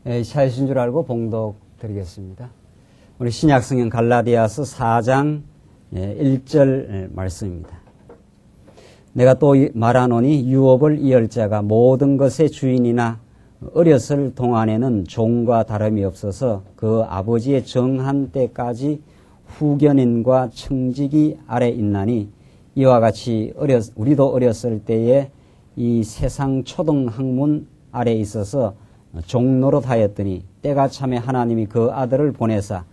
차이신 줄 알고 봉독 드리겠습니다. 우리 신약성경 갈라디아서 4장 1절 말씀입니다. 내가 또 말하노니 유업을 이을 자가 모든 것의 주인이나 어렸을 동안에는 종과 다름이 없어서 그 아버지의 정한 때까지 후견인과 청지기 아래 있나니 이와 같이 우리도 어렸을 때에 이 세상 초등학문 아래 있어서 종노릇 하였더니 때가 참에 하나님이 그 아들을 보내사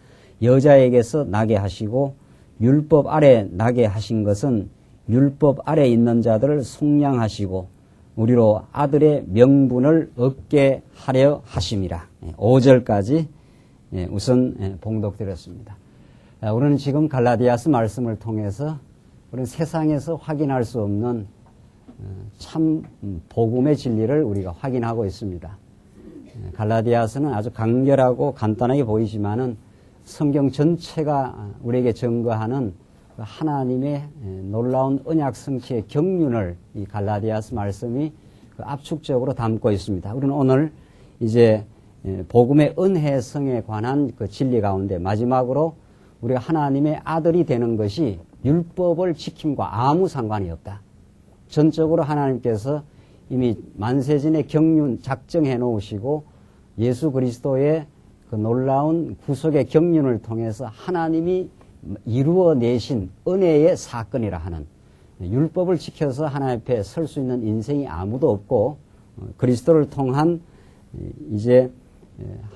여자에게서 나게 하시고 율법 아래 나게 하신 것은 율법 아래 있는 자들을 속량하시고 우리로 아들의 명분을 얻게 하려 하심이라. 5절까지 우선 봉독드렸습니다. 우리는 지금 갈라디아서 말씀을 통해서 우리는 세상에서 확인할 수 없는 참 복음의 진리를 우리가 확인하고 있습니다. 갈라디아서는 아주 간결하고 간단하게 보이지만은 성경 전체가 우리에게 증거하는 하나님의 놀라운 언약 성취의 경륜을 이 갈라디아서 말씀이 압축적으로 담고 있습니다. 우리는 오늘 이제 복음의 은혜성에 관한 그 진리 가운데 마지막으로 우리가 하나님의 아들이 되는 것이 율법을 지킴과 아무 상관이 없다. 전적으로 하나님께서 이미 만세전에 경륜 작정해 놓으시고 예수 그리스도의 그 놀라운 구속의 경륜을 통해서 하나님이 이루어내신 은혜의 사건이라 하는, 율법을 지켜서 하나님 앞에 설 수 있는 인생이 아무도 없고 그리스도를 통한 이제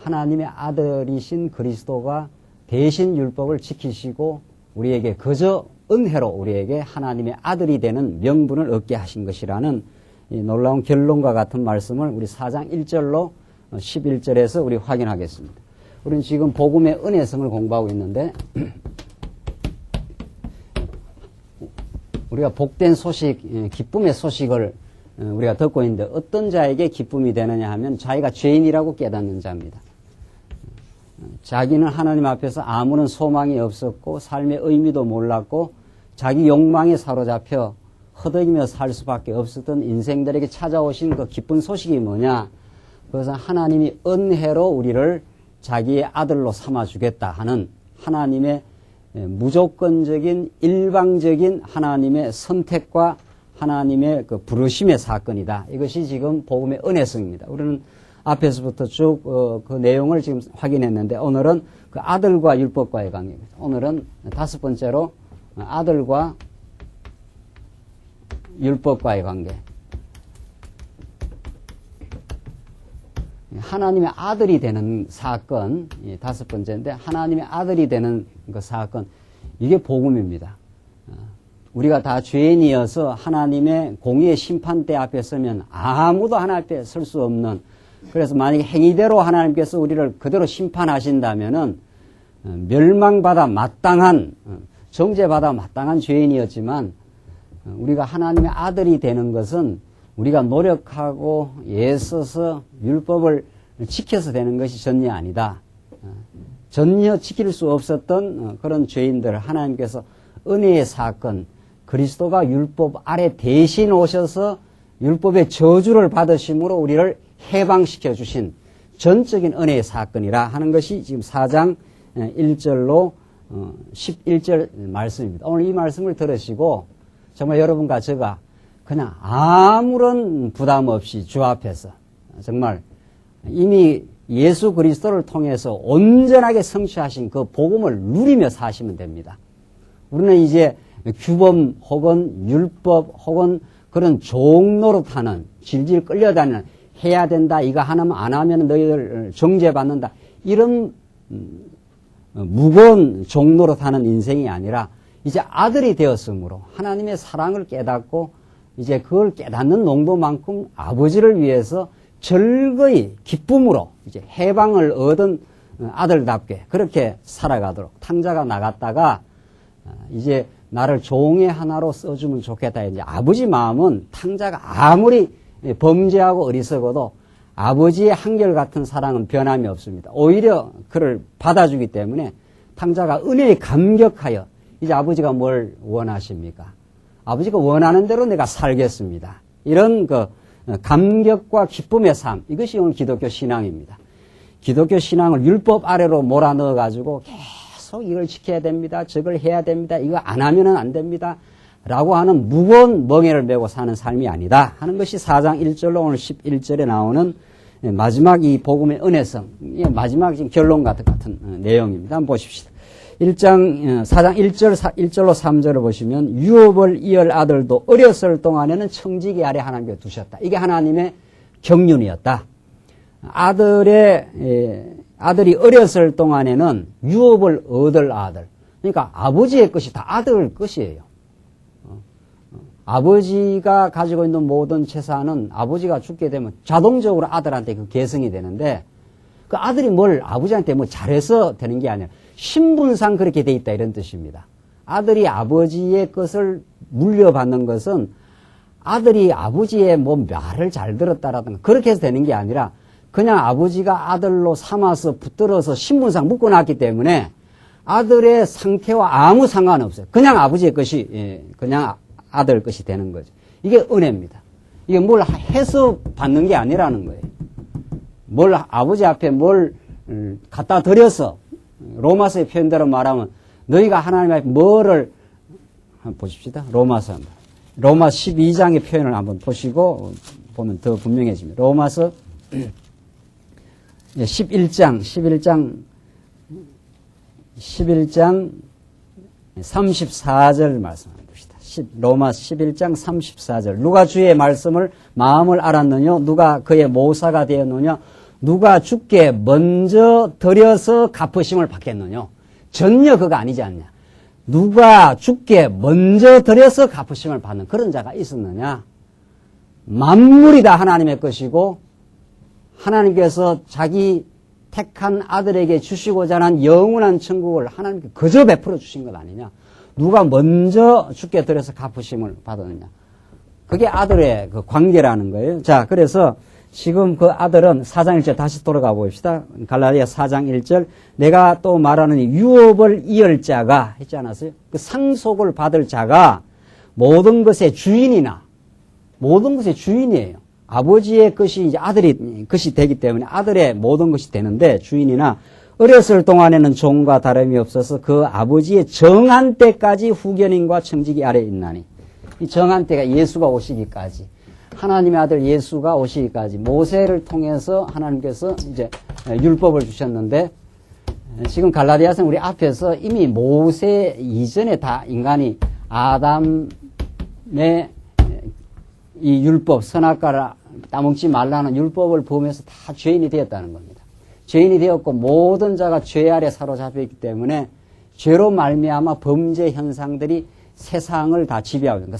하나님의 아들이신 그리스도가 대신 율법을 지키시고 우리에게 그저 은혜로 우리에게 하나님의 아들이 되는 명분을 얻게 하신 것이라는 이 놀라운 결론과 같은 말씀을 우리 4장 1절로 11절에서 우리 확인하겠습니다. 우리는 지금 복음의 은혜성을 공부하고 있는데 우리가 복된 소식, 기쁨의 소식을 우리가 듣고 있는데 어떤 자에게 기쁨이 되느냐 하면 자기가 죄인이라고 깨닫는 자입니다. 자기는 하나님 앞에서 아무런 소망이 없었고 삶의 의미도 몰랐고 자기 욕망에 사로잡혀 허덕이며 살 수밖에 없었던 인생들에게 찾아오신 그 기쁜 소식이 뭐냐? 그것은 하나님이 은혜로 우리를 자기의 아들로 삼아주겠다 하는 하나님의 무조건적인 일방적인 하나님의 선택과 하나님의 그 부르심의 사건이다. 이것이 지금 복음의 은혜성입니다. 우리는 앞에서부터 쭉 그 내용을 지금 확인했는데 오늘은 그 아들과 율법과의 관계입니다. 오늘은 다섯 번째로 아들과 율법과의 관계. 하나님의 아들이 되는 사건, 다섯 번째인데 하나님의 아들이 되는 그 사건, 이게 복음입니다. 우리가 다 죄인이어서 하나님의 공의의 심판대 앞에 서면 아무도 하나님 앞에 설 수 없는, 그래서 만약에 행위대로 하나님께서 우리를 그대로 심판하신다면은 멸망받아 마땅한, 정죄받아 마땅한 죄인이었지만 우리가 하나님의 아들이 되는 것은 우리가 노력하고 애써서 율법을 지켜서 되는 것이 전혀 아니다. 전혀 지킬 수 없었던 그런 죄인들을 하나님께서 은혜의 사건, 그리스도가 율법 아래 대신 오셔서 율법의 저주를 받으심으로 우리를 해방시켜 주신 전적인 은혜의 사건이라 하는 것이 지금 4장 1절로 11절 말씀입니다. 오늘 이 말씀을 들으시고 정말 여러분과 제가 그냥 아무런 부담 없이 주 앞에서 정말 이미 예수 그리스도를 통해서 온전하게 성취하신 그 복음을 누리며 사시면 됩니다. 우리는 이제 규범 혹은 율법 혹은 그런 종노릇하는 질질 끌려다니는 해야 된다, 이거 하나만 안 하면 너희들 정죄받는다, 이런 무거운 종노릇하는 인생이 아니라 이제 아들이 되었으므로 하나님의 사랑을 깨닫고 이제 그걸 깨닫는 농도만큼 아버지를 위해서 즐거이 기쁨으로 이제 해방을 얻은 아들답게 그렇게 살아가도록 탕자가 나갔다가 이제 나를 종의 하나로 써주면 좋겠다. 이제 아버지 마음은 탕자가 아무리 범죄하고 어리석어도 아버지의 한결같은 사랑은 변함이 없습니다. 오히려 그를 받아주기 때문에 탕자가 은혜에 감격하여 이제 아버지가 뭘 원하십니까? 아버지가 원하는 대로 내가 살겠습니다. 이런 그 감격과 기쁨의 삶, 이것이 오늘 기독교 신앙입니다. 기독교 신앙을 율법 아래로 몰아넣어가지고 계속 이걸 지켜야 됩니다. 저걸 해야 됩니다. 이거 안 하면은 안 됩니다. 라고 하는 무거운 멍에를 메고 사는 삶이 아니다 하는 것이 4장 1절로 오늘 11절에 나오는 마지막 이 복음의 은혜성, 마지막 지금 결론 같은 내용입니다. 한번 보십시다. 4장 1절로 3절을 보시면 유업을 이을 아들도 어렸을 동안에는 청지기 아래 하나님께 두셨다. 이게 하나님의 경륜이었다. 아들이 어렸을 동안에는 유업을 얻을 아들. 그러니까 아버지의 것이 다 아들 것이에요. 아버지가 가지고 있는 모든 재산은 아버지가 죽게 되면 자동적으로 아들한테 그 계승이 되는데 그 아들이 뭘 아버지한테 뭐 잘해서 되는 게 아니라 신분상 그렇게 돼 있다 이런 뜻입니다. 아들이 아버지의 것을 물려받는 것은 아들이 아버지의 뭐 말을 잘 들었다라든가 그렇게 해서 되는 게 아니라 그냥 아버지가 아들로 삼아서 붙들어서 신분상 묶어놨기 때문에 아들의 상태와 아무 상관없어요. 그냥 아버지의 것이 그냥 아들 것이 되는 거죠. 이게 은혜입니다. 이게 뭘 해서 받는 게 아니라는 거예요. 아버지 앞에 뭘 갖다 드려서 로마서의 표현대로 말하면 너희가 하나님 앞에 뭐를 한번 보십시다. 로마서 12장의 표현을 한번 보시고 보면 더 분명해집니다. 로마서 11장 34절 말씀합니다. 로마 11장 34절 누가 주의 말씀을 마음을 알았느냐 누가 그의 모사가 되었느냐 누가 주께 먼저 드려서 갚으심을 받겠느냐 전혀 그거 아니지 않냐 누가 주께 먼저 드려서 갚으심을 받는 그런 자가 있었느냐 만물이 다 하나님의 것이고 하나님께서 자기 택한 아들에게 주시고자 하는 영원한 천국을 하나님께 그저 베풀어 주신 것 아니냐 누가 먼저 주께 드려서 갚으심을 받았느냐. 그게 아들의 그 관계라는 거예요. 자, 그래서 지금 그 아들은 4장 1절 다시 돌아가 봅시다. 갈라디아 4장 1절 내가 또 말하는 유업을 이을 자가 했지 않았어요? 그 상속을 받을 자가 모든 것의 주인이나 모든 것의 주인이에요. 아버지의 것이 이제 아들이 것이 되기 때문에 아들의 모든 것이 되는데 주인이나 어렸을 동안에는 종과 다름이 없어서 그 아버지의 정한 때까지 후견인과 청지기 아래에 있나니 이 정한 때가 예수가 오시기까지 하나님의 아들 예수가 오시기까지 모세를 통해서 하나님께서 이제 율법을 주셨는데 지금 갈라디아서는 우리 앞에서 이미 모세 이전에 다 인간이 아담의 이 율법 선악과를 따먹지 말라는 율법을 보면서 다 죄인이 되었다는 겁니다. 죄인이 되었고 모든 자가 죄 아래 사로잡혀 있기 때문에 죄로 말미암아 범죄 현상들이 세상을 다 지배하고 있는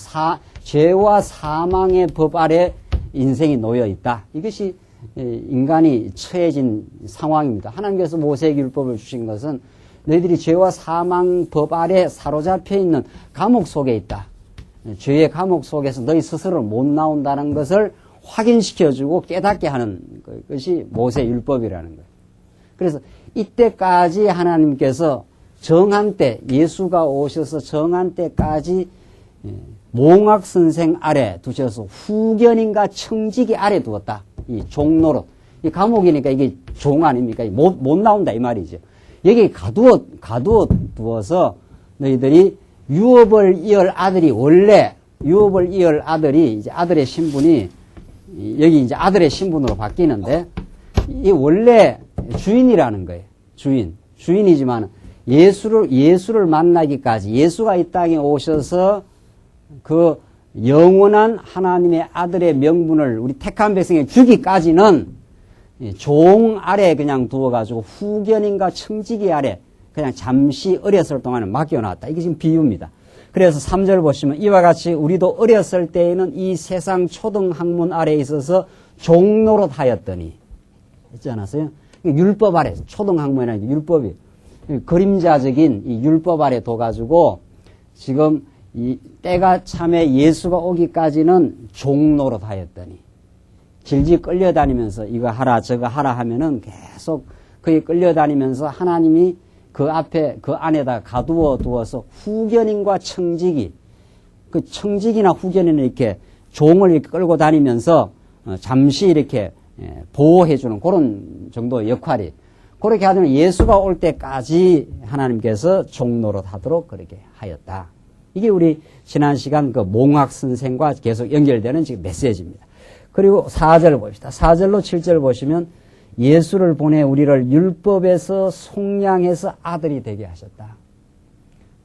죄와 사망의 법 아래 인생이 놓여 있다. 이것이 인간이 처해진 상황입니다. 하나님께서 모세에게 율법을 주신 것은 너희들이 죄와 사망 법 아래 사로잡혀 있는 감옥 속에 있다. 죄의 감옥 속에서 너희 스스로 못 나온다는 것을 확인시켜주고 깨닫게 하는 것이 모세 율법이라는 거예요. 그래서 이때까지 하나님께서 정한 때 예수가 오셔서 정한 때까지 몽학 선생 아래 두셔서 후견인과 청지기 아래 두었다. 이 종노릇. 이 감옥이니까 이게 종 아닙니까? 못 나온다 이 말이죠. 여기 가두어 두어서 너희들이 유업을 이을 아들이 원래 유업을 이을 아들이 이제 아들의 신분이 여기 이제 아들의 신분으로 바뀌는데 이 원래 주인이라는 거예요. 주인이지만 예수를 만나기까지 예수가 이 땅에 오셔서 그 영원한 하나님의 아들의 명분을 우리 택한 백성에 주기까지는 종 아래 그냥 두어가지고 후견인과 청지기 아래 그냥 잠시 어렸을 동안에 맡겨놨다. 이게 지금 비유입니다. 그래서 3절 보시면 이와 같이 우리도 어렸을 때에는 이 세상 초등학문 아래에 있어서 종노릇 하였더니 있지 않았어요? 율법 아래 초등학문이라는 율법이 그림자적인 이 율법 아래 둬가지고 지금 이 때가 참에 예수가 오기까지는 종노릇 하였더니 질질 끌려다니면서 이거 하라 저거 하라 하면은 계속 그게 끌려다니면서 하나님이 그 앞에 그 안에다 가두어 두어서 후견인과 청지기 그 청지기나 후견인은 이렇게 종을 이렇게 끌고 다니면서 잠시 이렇게 보호해주는 그런 정도의 역할이. 그렇게 하면 예수가 올 때까지 하나님께서 종노릇 하도록 그렇게 하였다. 이게 우리 지난 시간 그 몽학 선생과 계속 연결되는 지금 메시지입니다. 그리고 4절 봅시다. 4절로 7절 보시면 예수를 보내 우리를 율법에서 속량해서 아들이 되게 하셨다.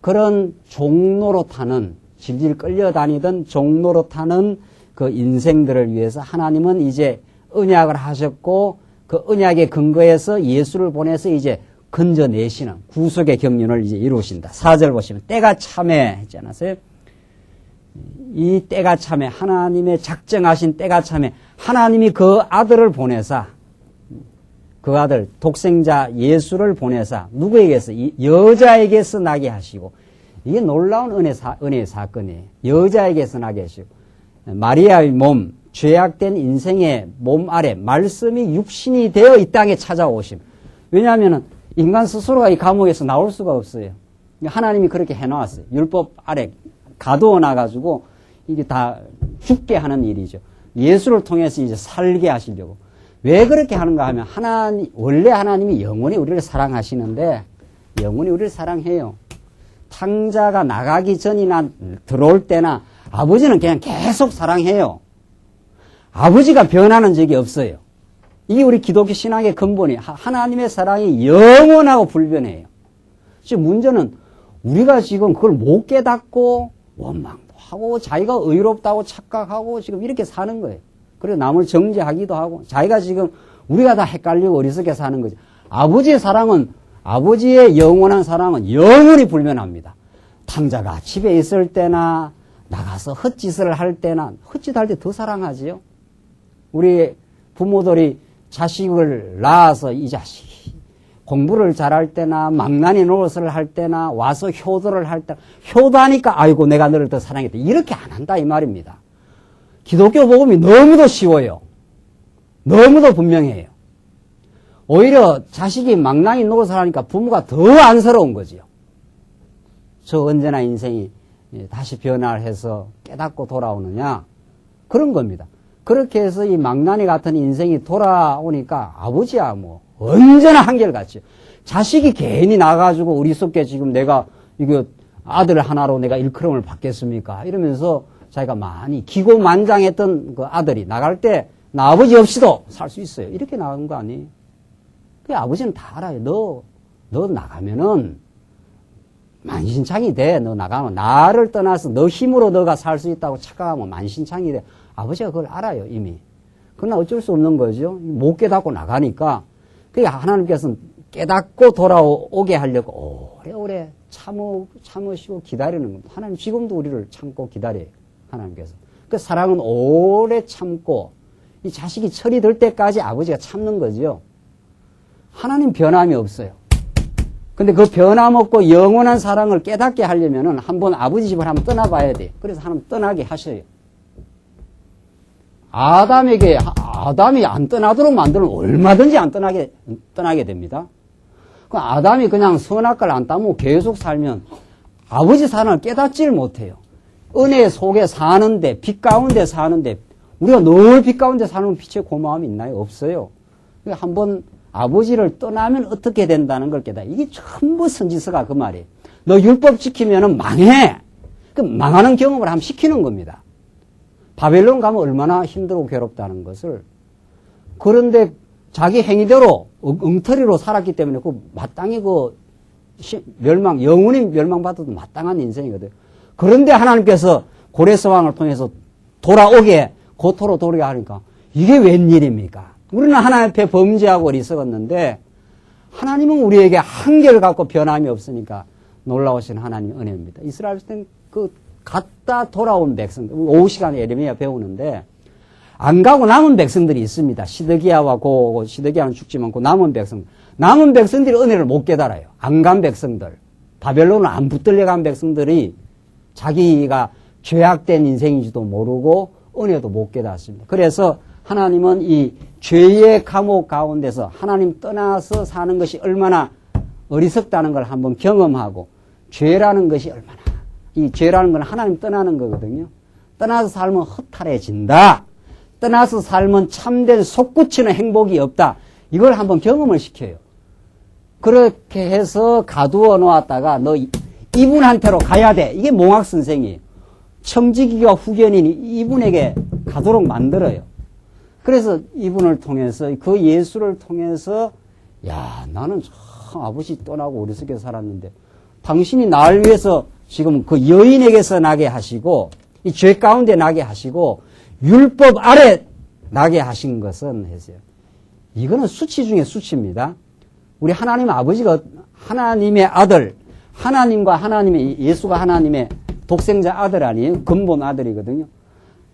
그런 종노릇하는 질질 끌려다니던 종노릇하는 그 인생들을 위해서 하나님은 이제 언약을 하셨고 그 언약의 근거에서 예수를 보내서 이제 건져내시는 구속의 경륜을 이제 이루신다. 4절 보시면 때가 참해 했지 않았어요? 이 때가 참해 하나님의 작정하신 때가 참해 하나님이 그 아들을 보내사 그 아들 독생자 예수를 보내사 누구에게서? 이 여자에게서 나게 하시고 이게 놀라운 은혜의 사건이에요. 여자에게서 나게 하시고 마리아의 몸 죄악된 인생의 몸 아래 말씀이 육신이 되어 이 땅에 찾아오심. 왜냐하면 인간 스스로가 이 감옥에서 나올 수가 없어요. 하나님이 그렇게 해놓았어요. 율법 아래 가두어 놔가지고 이게 다 죽게 하는 일이죠. 예수를 통해서 이제 살게 하시려고. 왜 그렇게 하는가 하면 원래 하나님이 영원히 우리를 사랑하시는데 영원히 우리를 사랑해요. 탕자가 나가기 전이나 들어올 때나 아버지는 그냥 계속 사랑해요. 아버지가 변하는 적이 없어요. 이게 우리 기독교 신앙의 근본이 하나님의 사랑이 영원하고 불변해요. 지금 문제는 우리가 지금 그걸 못 깨닫고 원망도 하고 자기가 의롭다고 착각하고 지금 이렇게 사는 거예요. 그리고 남을 정죄하기도 하고 자기가 지금 우리가 다 헷갈리고 어리석게 사는 거죠. 아버지의 사랑은 아버지의 영원한 사랑은 영원히 불변합니다. 탕자가 집에 있을 때나 나가서 헛짓을 할 때나 헛짓할 때 더 사랑하지요. 우리 부모들이 자식을 낳아서 이 자식이 공부를 잘할 때나 망나니 노릇을 할 때나 와서 효도를 할 때 효도하니까 아이고 내가 너를 더 사랑했다 이렇게 안 한다 이 말입니다. 기독교 복음이 너무도 쉬워요. 너무도 분명해요. 오히려 자식이 망나니 노릇을 하니까 부모가 더 안쓰러운 거지요. 저 언제나 인생이 다시 변화를 해서 깨닫고 돌아오느냐 그런 겁니다. 그렇게 해서 이 망나니 같은 인생이 돌아오니까 아버지야 뭐 언제나 한결같죠. 자식이 괜히 나가지고 우리 속에 지금 내가 이거 아들 하나로 내가 일컬음을 받겠습니까? 이러면서 자기가 많이 기고만장했던 그 아들이 나갈 때 나 아버지 없이도 살 수 있어요. 이렇게 나간 거 아니에요? 그 아버지는 다 알아요. 너 나가면은 만신창이 돼. 너 나가면 나를 떠나서 너 힘으로 너가 살 수 있다고 착각하면 만신창이 돼. 아버지가 그걸 알아요, 이미. 그러나 어쩔 수 없는 거죠. 못 깨닫고 나가니까. 그러니까 하나님께서는 깨닫고 돌아오게 하려고 오래오래 참으시고 기다리는 겁니다. 하나님 지금도 우리를 참고 기다려요. 하나님께서. 그 사랑은 오래 참고 이 자식이 철이 들 때까지 아버지가 참는 거죠. 하나님 변함이 없어요. 근데 그 변함없고 영원한 사랑을 깨닫게 하려면은 한번 아버지 집을 한번 떠나봐야 돼. 그래서 하나님 떠나게 하셔요. 아담이 안 떠나도록 만들면 얼마든지 안 떠나게 됩니다. 그 아담이 그냥 선악과를 안 따먹고 계속 살면 아버지 사랑을 깨닫지를 못해요. 은혜 속에 사는데, 빛 가운데 사는데, 우리가 늘 빛 가운데 사는 빛의 고마움이 있나요? 없어요. 그러니까 한번 아버지를 떠나면 어떻게 된다는 걸 깨달아. 이게 전부 선지서가 그 말이에요. 너 율법 지키면은 망해. 그 망하는 경험을 한번 시키는 겁니다. 바벨론 가면 얼마나 힘들고 괴롭다는 것을. 그런데 자기 행위대로 엉터리로 살았기 때문에 그 마땅히 영원히 멸망받아도 마땅한 인생이거든요. 그런데 하나님께서 고레스왕을 통해서 돌아오게 고토로 돌아오게 하니까 이게 웬일입니까? 우리는 하나님 앞에 범죄하고 어리석었는데 하나님은 우리에게 한결 갖고 변함이 없으니까 놀라우신 하나님의 은혜입니다. 이스라엘 때는 갔다 돌아온 백성들, 오후 시간에 예레미야 배우는데 안 가고 남은 백성들이 있습니다. 시드기야와 시드기야는 죽지만 남은 백성들이 은혜를 못 깨달아요. 안 간 백성들, 바벨론을 안 붙들려 간 백성들이 자기가 죄악된 인생인지도 모르고 은혜도 못 깨닫습니다. 그래서 하나님은 이 죄의 감옥 가운데서 하나님 떠나서 사는 것이 얼마나 어리석다는 걸 한번 경험하고 죄라는 것이 얼마나 이 죄라는 건 하나님 떠나는 거거든요. 떠나서 살면 허탈해진다. 떠나서 살면 참된 솟구치는 행복이 없다. 이걸 한번 경험을 시켜요. 그렇게 해서 가두어 놓았다가 너 이분한테로 가야 돼. 이게 몽학 선생이에요. 청지기와 후견인이 이분에게 가도록 만들어요. 그래서 이분을 통해서 그 예수를 통해서 야 나는 참 아버지 떠나고 어리석게 살았는데 당신이 나를 위해서 지금 그 여인에게서 나게 하시고 이 죄 가운데 나게 하시고 율법 아래 나게 하신 것은 했어요. 이거는 수치 중에 수치입니다. 우리 하나님 아버지가 하나님의 아들, 하나님과 하나님의 예수가 하나님의 독생자 아들 아니에요? 근본 아들이거든요.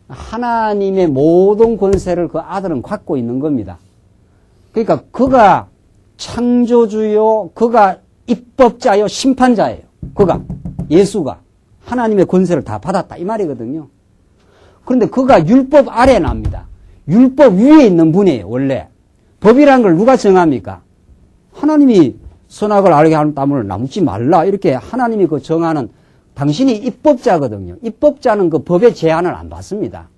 하나님의 모든 권세를 그 아들은 갖고 있는 겁니다. 그러니까 그가 창조주요, 그가 입법자요, 심판자예요. 그가, 예수가 하나님의 권세를 다 받았다 이 말이거든요. 그런데 그가 율법 아래에 납니다. 율법 위에 있는 분이에요. 원래 법이라는 걸 누가 정합니까? 하나님이 선악을 알게 하는 나무를 나무지 말라 이렇게 하나님이 그 정하는 당신이 입법자거든요. 입법자는 그 법의 제한을 안 받습니다.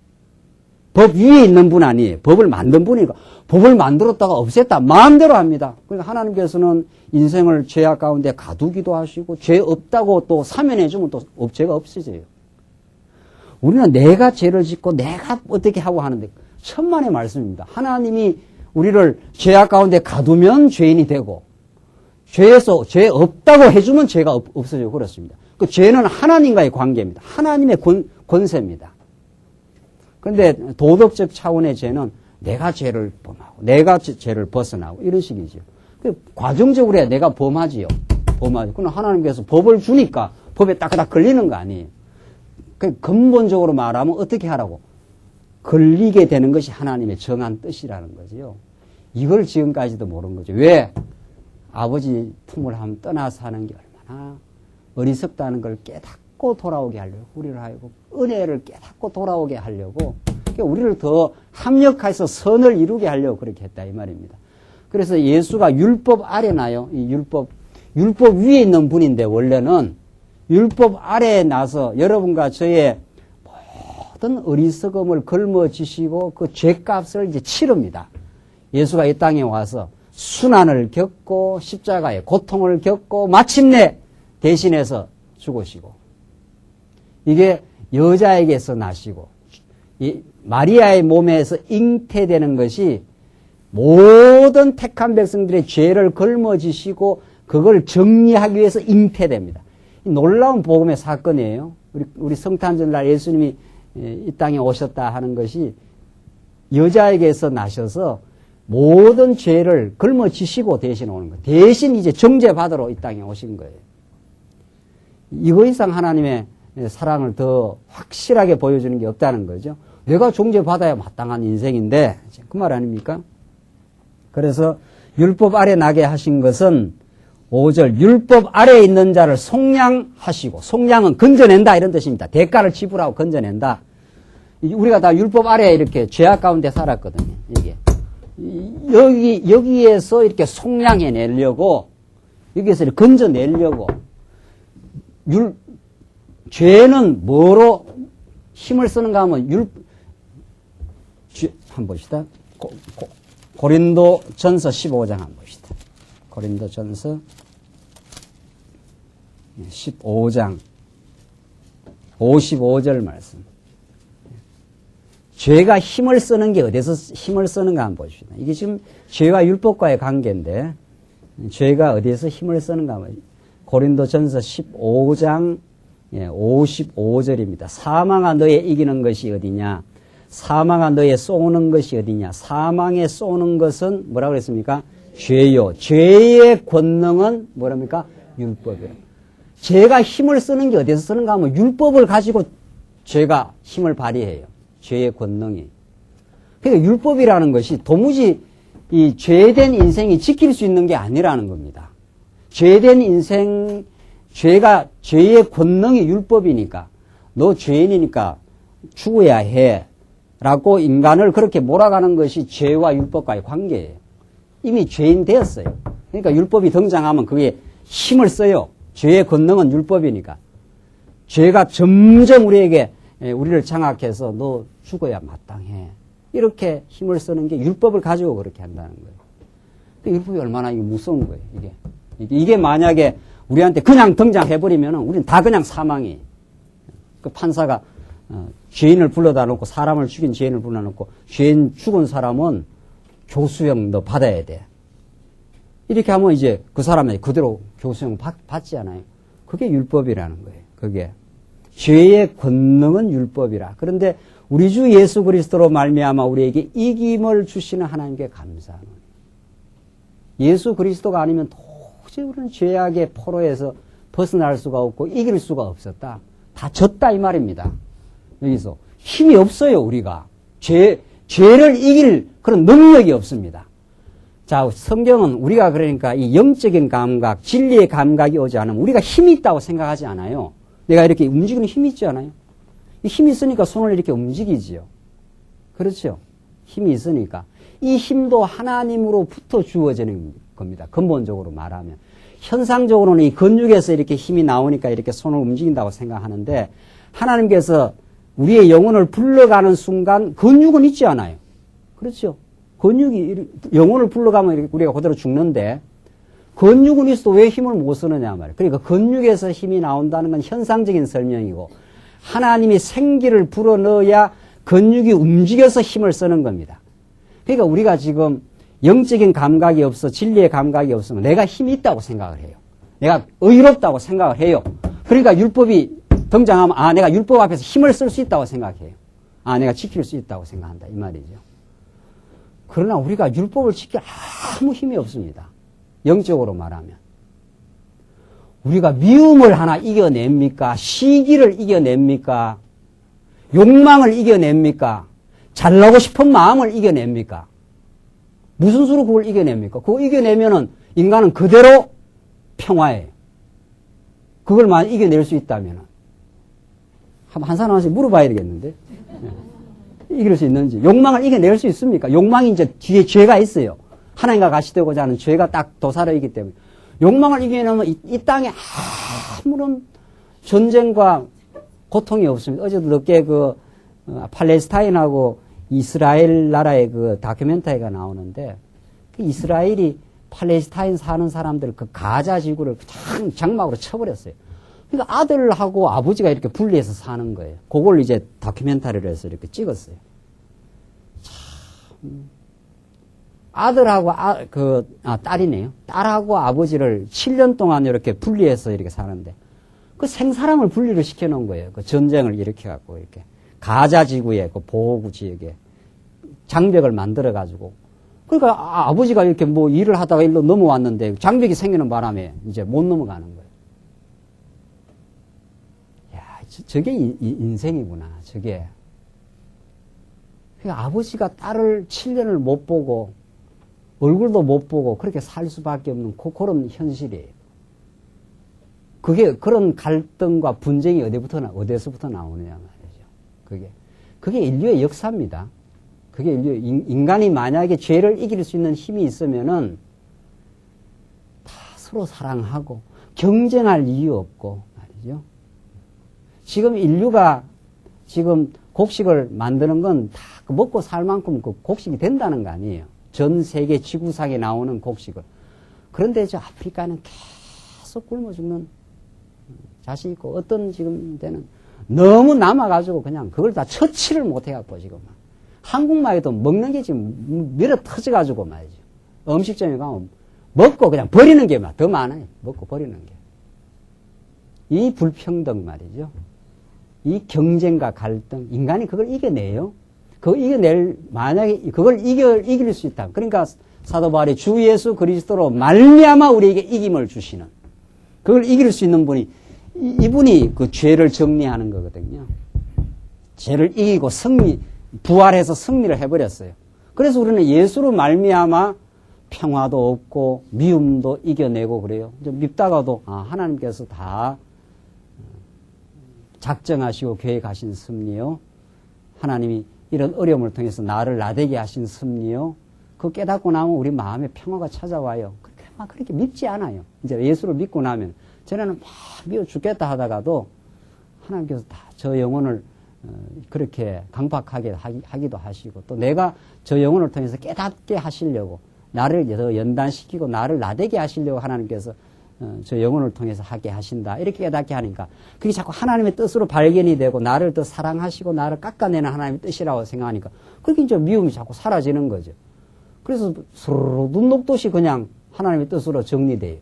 법 위에 있는 분 아니에요. 법을 만든 분이니까 법을 만들었다가 없앴다 마음대로 합니다. 그러니까 하나님께서는 인생을 죄악 가운데 가두기도 하시고 죄 없다고 또 사면해 주면 또 죄가 없어져요. 우리는 내가 죄를 짓고 내가 어떻게 하고 하는데 천만의 말씀입니다. 하나님이 우리를 죄악 가운데 가두면 죄인이 되고 죄에서 죄 없다고 해주면 죄가 없어지고 그렇습니다. 그 죄는 하나님과의 관계입니다. 하나님의 권세입니다. 그런데 도덕적 차원의 죄는 내가 죄를 범하고 내가 죄를 벗어나고 이런 식이죠. 과정적으로 해야 내가 범하지요. 범하죠. 그러나 하나님께서 법을 주니까 법에 딱딱 걸리는 거 아니에요. 근본적으로 말하면 어떻게 하라고? 걸리게 되는 것이 하나님의 정한 뜻이라는 거지요. 이걸 지금까지도 모르는 거죠. 왜? 아버지 품을 한번 떠나서 하는 게 얼마나 어리석다는 걸 깨닫고 돌아오게 하려고 우리를 하고 은혜를 깨닫고 돌아오게 하려고 그러니까 우리를 더 합력해서 선을 이루게 하려고 그렇게 했다 이 말입니다. 그래서 예수가 율법 아래 나요. 이 율법 위에 있는 분인데 원래는 율법 아래에 나서 여러분과 저의 모든 어리석음을 걸머지시고 그 죄값을 이제 치릅니다. 예수가 이 땅에 와서 순환을 겪고 십자가의 고통을 겪고 마침내 대신해서 죽으시고 이게 여자에게서 나시고 이 마리아의 몸에서 잉태되는 것이 모든 택한 백성들의 죄를 걸머지시고 그걸 정리하기 위해서 잉태됩니다. 놀라운 복음의 사건이에요. 우리 성탄절날 예수님이 이 땅에 오셨다 하는 것이 여자에게서 나셔서 모든 죄를 걸머지시고 대신 오는 거예요. 대신 이제 정죄받으러 이 땅에 오신 거예요. 이거 이상 하나님의 사랑을 더 확실하게 보여주는 게 없다는 거죠. 내가 정죄받아야 마땅한 인생인데 그 말 아닙니까? 그래서 율법 아래 나게 하신 것은 5절 율법 아래에 있는 자를 속량하시고 속량은 건져낸다 이런 뜻입니다. 대가를 지불하고 건져낸다. 우리가 다 율법 아래에 이렇게 죄악 가운데 살았거든요. 이게 여기에서 이렇게 속량해내려고 여기에서 이렇게 건져내려고 죄는 뭐로 힘을 쓰는가 하면 한번 봅시다. 고린도 전서 15장 한번 봅시다. 고린도 전서 15장 55절 말씀. 죄가 힘을 쓰는 게 어디서 힘을 쓰는가 한번 보십시다. 이게 지금 죄와 율법과의 관계인데 죄가 어디에서 힘을 쓰는가 하면 고린도 전서 15장 55절입니다. 사망아 너의 이기는 것이 어디냐? 사망아 너의 쏘는 것이 어디냐? 사망에 쏘는 것은 뭐라고 그랬습니까? 죄요. 죄의 권능은 뭐랍니까? 율법이에요. 죄가 힘을 쓰는 게 어디서 쓰는가 하면 율법을 가지고 죄가 힘을 발휘해요. 죄의 권능이. 그러니까 율법이라는 것이 도무지 이 죄된 인생이 지킬 수 있는 게 아니라는 겁니다. 죄된 인생, 죄의 권능이 율법이니까 너 죄인이니까 죽어야 해 라고 인간을 그렇게 몰아가는 것이 죄와 율법과의 관계예요. 이미 죄인 되었어요. 그러니까 율법이 등장하면 그게 힘을 써요. 죄의 권능은 율법이니까. 죄가 점점 우리를 장악해서 너 죽어야 마땅해. 이렇게 힘을 쓰는 게 율법을 가지고 그렇게 한다는 거예요. 그 율법이 얼마나 이게 무서운 거예요, 이게 만약에 우리한테 그냥 등장해버리면 우리는 다 그냥 사망이. 그 판사가, 죄인을 불러다 놓고 사람을 죽인 죄인을 불러놓고 죄인 죽은 사람은 교수형 너 받아야 돼. 이렇게 하면 이제 그 사람이 그대로 교수형 받지 않아요. 그게 율법이라는 거예요. 그게. 죄의 권능은 율법이라. 그런데 우리 주 예수 그리스도로 말미암아 우리에게 이김을 주시는 하나님께 감사하노니. 예수 그리스도가 아니면 도저히 우리는 죄악의 포로에서 벗어날 수가 없고 이길 수가 없었다. 다 졌다 이 말입니다. 여기서 힘이 없어요, 우리가. 죄를 이길 그런 능력이 없습니다. 자, 성경은 우리가 그러니까 이 영적인 감각, 진리의 감각이 오지 않으면 우리가 힘이 있다고 생각하지 않아요. 내가 이렇게 움직이는 힘이 있지 않아요? 이 힘이 있으니까 손을 이렇게 움직이지요. 그렇죠? 힘이 있으니까. 이 힘도 하나님으로부터 주어지는 겁니다. 근본적으로 말하면. 현상적으로는 이 근육에서 이렇게 힘이 나오니까 이렇게 손을 움직인다고 생각하는데 하나님께서 우리의 영혼을 불러가는 순간 근육은 있지 않아요. 그렇죠? 근육이 영혼을 불러가면 우리가 그대로 죽는데 근육은 있어도 왜 힘을 못 쓰느냐 말이에요. 그러니까 근육에서 힘이 나온다는 건 현상적인 설명이고 하나님이 생기를 불어넣어야 근육이 움직여서 힘을 쓰는 겁니다. 그러니까 우리가 지금 영적인 감각이 없어 진리의 감각이 없으면 내가 힘이 있다고 생각을 해요. 내가 의롭다고 생각을 해요. 그러니까 율법이 등장하면 내가 율법 앞에서 힘을 쓸 수 있다고 생각해요. 내가 지킬 수 있다고 생각한다 이 말이죠. 그러나 우리가 율법을 지킬 아무 힘이 없습니다. 영적으로 말하면. 우리가 미움을 하나 이겨냅니까? 시기를 이겨냅니까? 욕망을 이겨냅니까? 잘나고 싶은 마음을 이겨냅니까? 무슨 수로 그걸 이겨냅니까? 그거 이겨내면은 인간은 그대로 평화예요. 그걸 만약 이겨낼 수 있다면은. 한 사람한테 물어봐야 되겠는데. 이길 수 있는지. 욕망을 이겨낼 수 있습니까? 욕망이 이제 뒤에 죄가 있어요. 하나님과 같이 되고자 하는 죄가 딱 도사려 있기 때문에. 욕망을 이겨내면 이 땅에 아무런 전쟁과 고통이 없습니다. 어제도 늦게 팔레스타인하고 이스라엘 나라의 그 다큐멘터리가 나오는데 그 이스라엘이 팔레스타인 사는 사람들 그 가자 지구를 장막으로 쳐버렸어요. 그러니까 아들하고 아버지가 이렇게 분리해서 사는 거예요. 그걸 이제 다큐멘터리를 해서 이렇게 찍었어요. 참. 아들하고 딸이네요. 딸하고 아버지를 7년 동안 이렇게 분리해서 이렇게 사는데 그 생사람을 분리를 시켜놓은 거예요. 그 전쟁을 일으켜갖고 이렇게 가자 지구의 그 보호구 지역에 장벽을 만들어가지고 그러니까 아버지가 이렇게 뭐 일을 하다가 일로 넘어왔는데 장벽이 생기는 바람에 이제 못 넘어가는 거예요. 저게 인생이구나, 저게. 그러니까 아버지가 딸을 7년을 못 보고, 얼굴도 못 보고, 그렇게 살 수밖에 없는 그런 현실이에요. 그런 갈등과 분쟁이 어디서부터 나오느냐 말이죠. 그게 인류의 역사입니다. 인간이 만약에 죄를 이길 수 있는 힘이 있으면은, 다 서로 사랑하고, 경쟁할 이유 없고, 말이죠. 지금 인류가 지금 곡식을 만드는 건 다 먹고 살 만큼 그 곡식이 된다는 거 아니에요. 전 세계 지구상에 나오는 곡식을. 그런데 저 아프리카는 계속 굶어 죽는 자식 있고 어떤 지금 때는 너무 남아가지고 그냥 그걸 다 처치를 못해갖고 지금. 한국만 해도 먹는 게 지금 밀어 터져가지고 말이죠. 음식점에 가면 먹고 그냥 버리는 게 더 많아요. 먹고 버리는 게. 이 불평등 말이죠. 이 경쟁과 갈등, 인간이 그걸 이겨내요. 만약에 그걸 이길 수 있다. 그러니까 사도 바울이 주 예수 그리스도로 말미암아 우리에게 이김을 주시는. 그걸 이길 수 있는 분이, 이분이 그 죄를 정리하는 거거든요. 죄를 이기고 부활해서 승리를 해버렸어요. 그래서 우리는 예수로 말미암아 평화도 얻고 미움도 이겨내고 그래요. 밉다가도 하나님께서 다 작정하시고 계획하신 섭리요. 하나님이 이런 어려움을 통해서 나를 나되게 하신 섭리요. 그거 깨닫고 나면 우리 마음에 평화가 찾아와요. 그렇게 밉지 않아요. 이제 예수를 믿고 나면 전에는 막 미워 죽겠다 하다가도 하나님께서 다 저 영혼을 그렇게 강박하게 하기도 하시고 또 내가 저 영혼을 통해서 깨닫게 하시려고 나를 더 연단시키고 나를 나대게 하시려고 하나님께서 저 영혼을 통해서 하게 하신다. 이렇게 깨닫게 하니까 그게 자꾸 하나님의 뜻으로 발견이 되고 나를 더 사랑하시고 나를 깎아내는 하나님의 뜻이라고 생각하니까 그게 이제 미움이 자꾸 사라지는 거죠. 그래서 서로 눈 녹듯이 그냥 하나님의 뜻으로 정리돼요.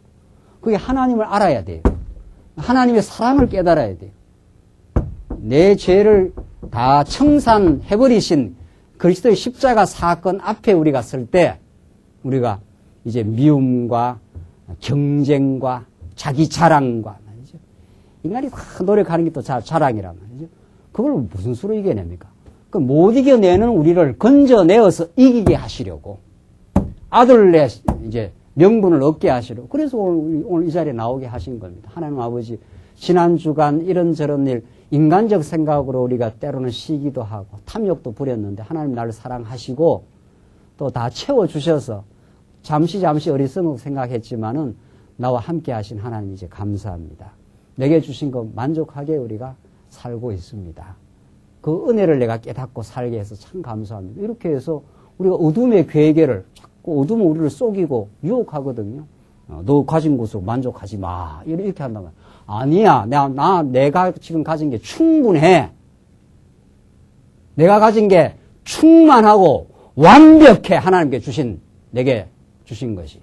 그게 하나님을 알아야 돼요. 하나님의 사랑을 깨달아야 돼요. 내 죄를 다 청산해버리신 그리스도의 십자가 사건 앞에 우리가 설 때 우리가 이제 미움과 경쟁과 자기 자랑과 말이죠. 인간이 노력하는 게 또 자랑이란 말이죠. 그걸 무슨 수로 이겨냅니까? 그 못 이겨내는 우리를 건져내어서 이기게 하시려고 아들의 이제 명분을 얻게 하시려고 그래서 오늘 이 자리에 나오게 하신 겁니다. 하나님 아버지 지난 주간 이런저런 일 인간적 생각으로 우리가 때로는 시기도 하고 탐욕도 부렸는데 하나님 나를 사랑하시고 또 다 채워주셔서 잠시 어리석은 생각했지만은 나와 함께 하신 하나님 이제 감사합니다. 내게 주신 것 만족하게 우리가 살고 있습니다. 그 은혜를 내가 깨닫고 살게 해서 참 감사합니다. 이렇게 해서 우리가 어둠의 괴계를 자꾸 어둠은 우리를 속이고 유혹하거든요. 너 가진 것으로 만족하지 마. 이렇게 한단 말이야. 아니야. 내가 지금 가진 게 충분해. 내가 가진 게 충만하고 완벽해. 하나님께 내게 주신 것이.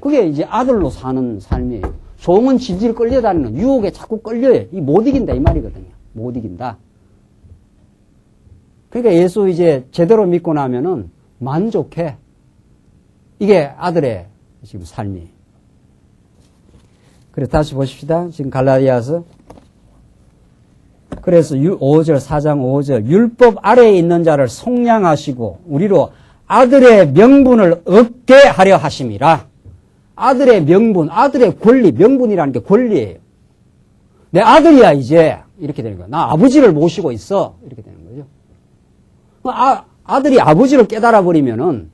그게 이제 아들로 사는 삶이에요. 종은 질질 끌려다니는 유혹에 자꾸 끌려요. 못 이긴다 이 말이거든요. 못 이긴다. 그러니까 예수 이제 제대로 믿고 나면은 만족해. 이게 아들의 지금 삶이에요. 그래 다시 보십시다. 지금 갈라디아서. 그래서 5절 4장 5절 율법 아래에 있는 자를 속량하시고 우리로 아들의 명분을 얻게 하려 하심이라. 아들의 명분, 아들의 권리, 명분이라는 게 권리예요. 내 아들이야 이제 이렇게 되는 거야. 나 아버지를 모시고 있어 이렇게 되는 거죠. 아들이 아버지를 깨달아 버리면은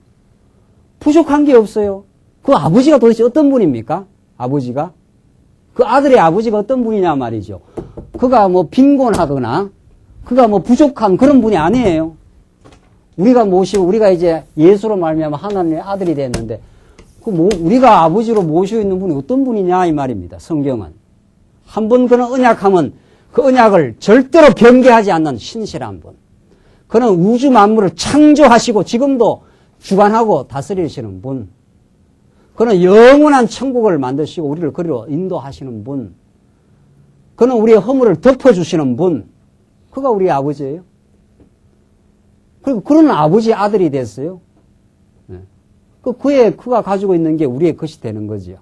부족한 게 없어요. 그 아버지가 도대체 어떤 분입니까? 아버지가 그 아들의 아버지가 어떤 분이냐 말이죠. 그가 뭐 빈곤하거나 그가 뭐 부족한 그런 분이 아니에요. 우리가 모시고 우리가 이제 예수로 말미암아 하나님의 아들이 됐는데 우리가 아버지로 모시고 있는 분이 어떤 분이냐 이 말입니다. 성경은 한 번 그는 언약하면 그 언약을 절대로 변개하지 않는 신실한 분. 그는 우주 만물을 창조하시고 지금도 주관하고 다스리시는 분. 그는 영원한 천국을 만드시고 우리를 그리로 인도하시는 분. 그는 우리의 허물을 덮어주시는 분. 그가 우리의 아버지예요. 그리고 그런 아버지의 아들이 됐어요. 그가 가지고 있는 게 우리의 것이 되는 거지요.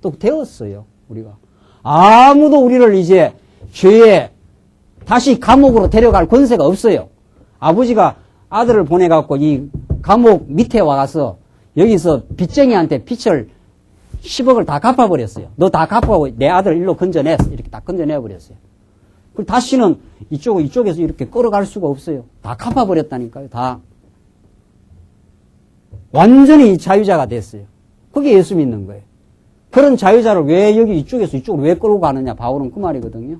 또 되었어요, 우리가. 아무도 우리를 이제 죄에 다시 감옥으로 데려갈 권세가 없어요. 아버지가 아들을 보내갖고 이 감옥 밑에 와서 여기서 빚쟁이한테 빚을 10억을 다 갚아버렸어요. 너 다 갚아고 내 아들 일로 건져내. 이렇게 다 건져내버렸어요. 그리고 다시는 이쪽에서 이렇게 끌어갈 수가 없어요. 다 갚아버렸다니까요, 다. 완전히 자유자가 됐어요. 그게 예수 믿는 거예요. 그런 자유자를 왜 여기 이쪽에서 이쪽으로 왜 끌고 가느냐, 바울은 그 말이거든요.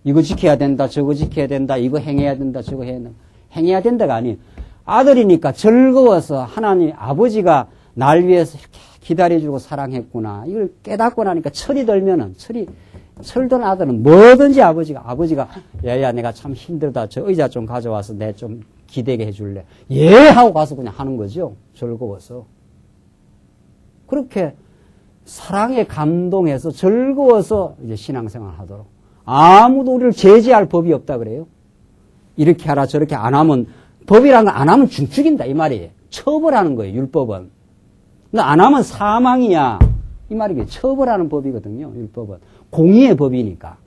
이거 지켜야 된다, 저거 지켜야 된다, 이거 행해야 된다, 저거 해야 된다. 행해야 된다가 아니에요. 아들이니까 즐거워서 하나님 아버지가 날 위해서 이렇게 기다려주고 사랑했구나. 이걸 깨닫고 나니까 철이 들면은, 철든 아들은 뭐든지 아버지가, 야야, 내가 참 힘들다. 저 의자 좀 가져와서 내 좀 기대게 해줄래. 예! 하고 가서 그냥 하는 거죠. 즐거워서. 그렇게 사랑에 감동해서 즐거워서 이제 신앙생활 하도록. 아무도 우리를 제지할 법이 없다 그래요. 이렇게 하라 저렇게 안 하면, 법이라는 건 안 하면 죽인다 이 말이에요. 처벌하는 거예요, 율법은. 근데 안 하면 사망이야. 이 말이에요. 처벌하는 법이거든요, 율법은. 공의의 법이니까.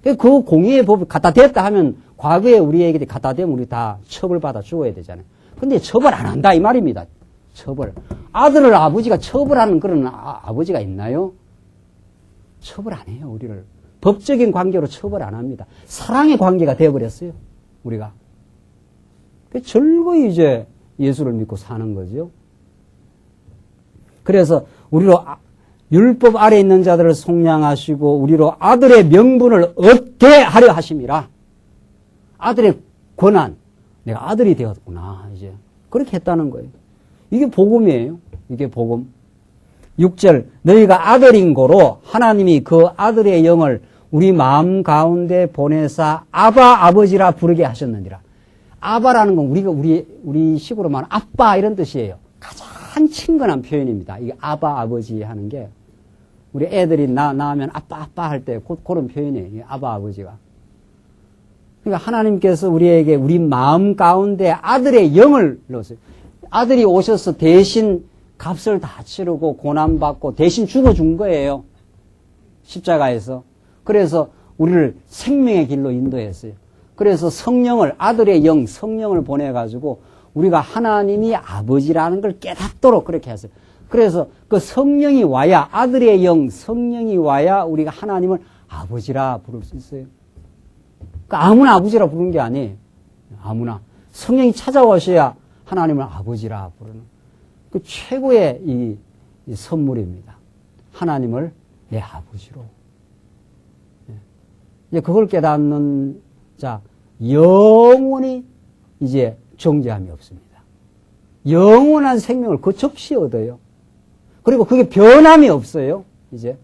그 공의의 법을 갖다 댔다 하면 과거에 우리에게 갖다 대면 우리 다 처벌받아 죽어야 되잖아요. 근데 처벌 안 한다 이 말입니다. 처벌. 아들을 아버지가 처벌하는 그런 아버지가 있나요? 처벌 안 해요, 우리를. 법적인 관계로 처벌 안 합니다. 사랑의 관계가 되어버렸어요, 우리가. 즐거이 이제 예수를 믿고 사는 거죠. 그래서 우리로 율법 아래 있는 자들을 속량하시고 우리로 아들의 명분을 얻게 되게 하려 하심이라. 아들의 권한. 내가 아들이 되었구나, 이제. 그렇게 했다는 거예요. 이게 복음이에요. 이게 복음. 6절, 너희가 아들인 고로 하나님이 그 아들의 영을 우리 마음 가운데 보내사 아바 아버지라 부르게 하셨느니라. 아바라는 건 우리 식으로 말하는 아빠 이런 뜻이에요. 가장 친근한 표현입니다. 이게 아바 아버지 하는 게 우리 애들이 낳으면 아빠 할 때 그런 표현이에요. 아바 아버지가. 그러니까 하나님께서 우리에게 우리 마음 가운데 아들의 영을 넣었어요. 아들이 오셔서 대신 값을 다 치르고 고난받고 대신 죽어준 거예요. 십자가에서. 그래서 우리를 생명의 길로 인도했어요. 그래서 성령을, 아들의 영, 성령을 보내가지고 우리가 하나님이 아버지라는 걸 깨닫도록 그렇게 했어요. 그래서 그 성령이 와야, 아들의 영, 성령이 와야 우리가 하나님을 아버지라 부를 수 있어요. 그러니까 아무나 아버지라 부르는 게 아니에요. 아무나. 성령이 찾아오셔야 하나님을 아버지라 부르는 그 최고의 이 선물입니다. 하나님을 내 아버지로. 이제 그걸 깨닫는 자, 영원히 이제 정죄함이 없습니다. 영원한 생명을 그 즉시 얻어요. 그리고 그게 변함이 없어요. 이제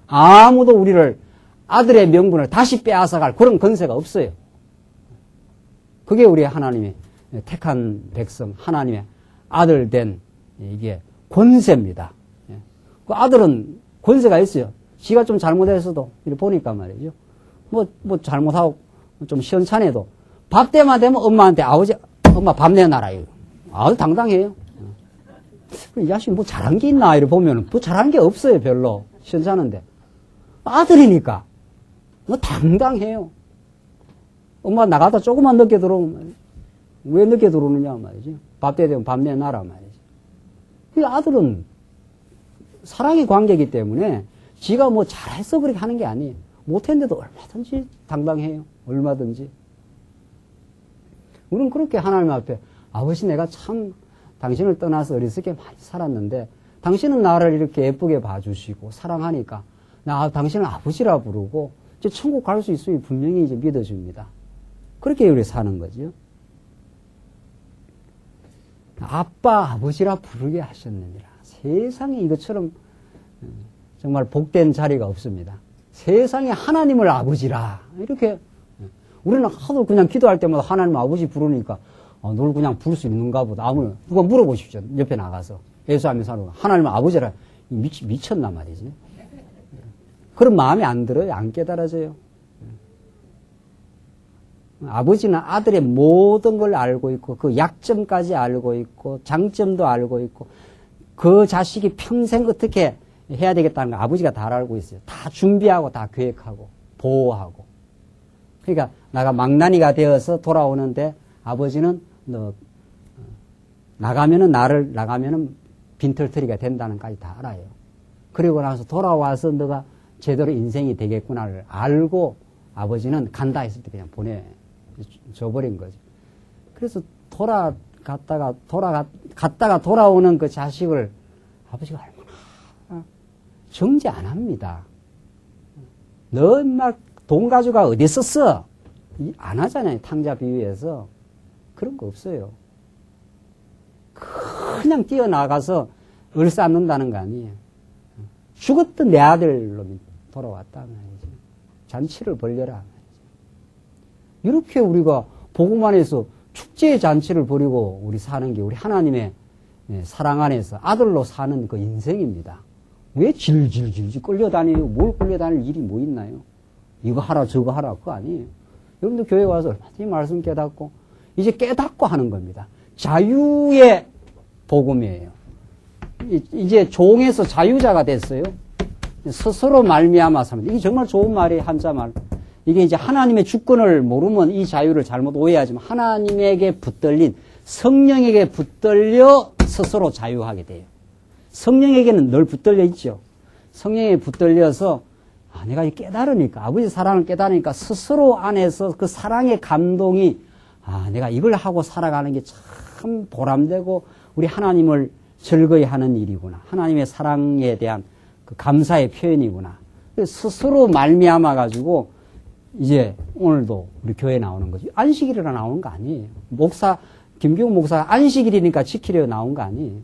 아무도 우리를 아들의 명분을 다시 빼앗아갈 그런 권세가 없어요. 그게 우리 하나님의 택한 백성, 하나님의 아들 된 이게 권세입니다. 그 아들은 권세가 있어요. 지가 좀 잘못했어도 이렇게 보니까 말이죠. 뭐 잘못하고 좀 시원찮아도 밥 때만 되면 엄마한테 아버지, 엄마 밥 내놔라. 아주 당당해요. 이 자식 뭐 잘한 게 있나? 이렇게 보면 뭐 잘한 게 없어요. 별로. 시원찮은데. 아들이니까 뭐 당당해요. 엄마 나가다 조금만 늦게 들어오면 말이죠. 왜 늦게 들어오느냐 말이죠. 밥 때 되면 밥 내놔라 말이죠. 그 아들은 사랑의 관계이기 때문에 지가 뭐 잘해서 그렇게 하는 게 아니에요. 못했는데도 얼마든지 당당해요. 얼마든지. 우리는 그렇게 하나님 앞에 아버지 내가 참 당신을 떠나서 어리석게 많이 살았는데 당신은 나를 이렇게 예쁘게 봐주시고 사랑하니까 나 당신을 아버지라 부르고 이제 천국 갈 수 있으면 분명히 이제 믿어줍니다. 그렇게 우리 사는 거죠. 아빠, 아버지라 부르게 하셨느니라. 세상에 이것처럼 정말 복된 자리가 없습니다. 세상에 하나님을 아버지라. 이렇게 우리는 하도 그냥 기도할 때마다 하나님 아버지 부르니까 널 그냥 부를 수 있는가 보다. 누가 물어보십시오. 옆에 나가서. 예수하면서 하는 거. 하나님 아버지라. 미쳤나 말이지. 그런 마음이 안 들어요. 안 깨달아져요. 아버지는 아들의 모든 걸 알고 있고 그 약점까지 알고 있고 장점도 알고 있고 그 자식이 평생 어떻게 해야 되겠다는 거 아버지가 다 알고 있어요. 다 준비하고 다 계획하고 보호하고. 그러니까 나가 망나니가 되어서 돌아오는데 아버지는 너 나가면은 빈털터리가 된다는 까지 다 알아요. 그리고 나서 돌아와서 너가 제대로 인생이 되겠구나를 알고 아버지는 간다 했을 때 그냥 보내줘버린 거죠. 그래서 갔다가 돌아오는 그 자식을 아버지가 얼마나 정죄 안 합니다. 너 인마 돈 가져가 어디 썼어? 안 하잖아요. 탕자 비유에서. 그런 거 없어요. 그냥 뛰어나가서 을 쌓는다는 거 아니에요. 죽었던 내 아들로 돌아왔다 말이죠. 잔치를 벌려라 말이죠. 이렇게 우리가 복음 안에서 축제의 잔치를 벌이고 우리 사는 게 우리 하나님의 사랑 안에서 아들로 사는 그 인생입니다. 왜 질질질질 끌려다니요? 뭘 끌려다닐 일이 뭐 있나요? 이거 하라 저거 하라 그거 아니에요. 여러분들 교회 와서 얼마든지 말씀 깨닫고 이제 깨닫고 하는 겁니다. 자유의 복음이에요. 이제 종에서 자유자가 됐어요. 스스로 말미암아 사는. 이게 정말 좋은 말이에요. 한자말. 이게 이제 하나님의 주권을 모르면 이 자유를 잘못 오해하지만 하나님에게 붙들린 성령에게 붙들려 스스로 자유하게 돼요. 성령에게는 늘 붙들려 있죠. 성령에 붙들려서 내가 깨달으니까 아버지 사랑을 깨달으니까 스스로 안에서 그 사랑의 감동이 내가 이걸 하고 살아가는 게 참 보람되고 우리 하나님을 즐거이 하는 일이구나. 하나님의 사랑에 대한 그 감사의 표현이구나. 스스로 말미암아 가지고 이제 오늘도 우리 교회에 나오는 거지. 안식일이라 나오는 거 아니에요. 김경욱 목사가 안식일이니까 지키려 나온 거 아니에요.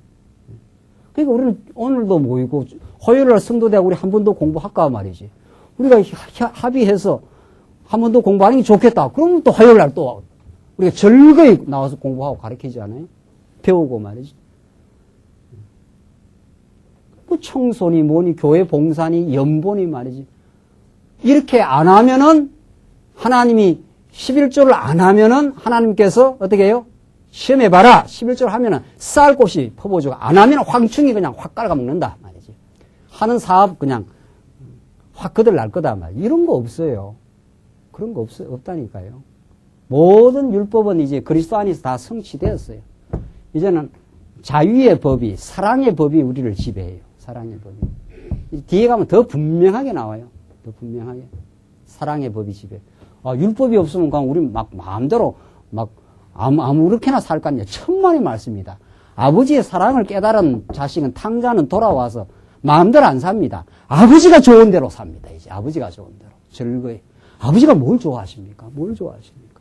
그러니까 우리는 오늘도 모이고 화요일날 성도대학 우리 한 번 더 공부할까 말이지. 우리가 합의해서 한 번 더 공부하는 게 좋겠다. 그러면 또 화요일날 또 우리가 즐거이 나와서 공부하고 가르치지 않아요? 배우고 말이지. 뭐 청소니 뭐니 교회 봉사니 연보니 말이지. 이렇게 안 하면은 하나님이 11조를 안 하면은 하나님께서 어떻게 해요? 시험해봐라. 11조를 하면은 쌀 곳이 퍼부어지고 안 하면 황충이 그냥 확 깔아먹는다 말이지. 하는 사업 그냥 확 그들 날 거다 말이지. 이런 거 없어요. 그런 거 없다니까요. 모든 율법은 이제 그리스도 안에서 다 성취되었어요. 이제는 자유의 법이, 사랑의 법이 우리를 지배해요. 사랑의 법이. 뒤에 가면 더 분명하게 나와요. 더 분명하게. 사랑의 법이 지배. 율법이 없으면 그냥 우리 막 마음대로 막 아무렇게나 살 거 아니에요. 천만의 말씀입니다. 아버지의 사랑을 깨달은 자식은 탕자는 돌아와서 마음대로 안 삽니다. 아버지가 좋은 대로 삽니다. 이제 아버지가 좋은 대로. 즐거이. 아버지가 뭘 좋아하십니까? 뭘 좋아하십니까?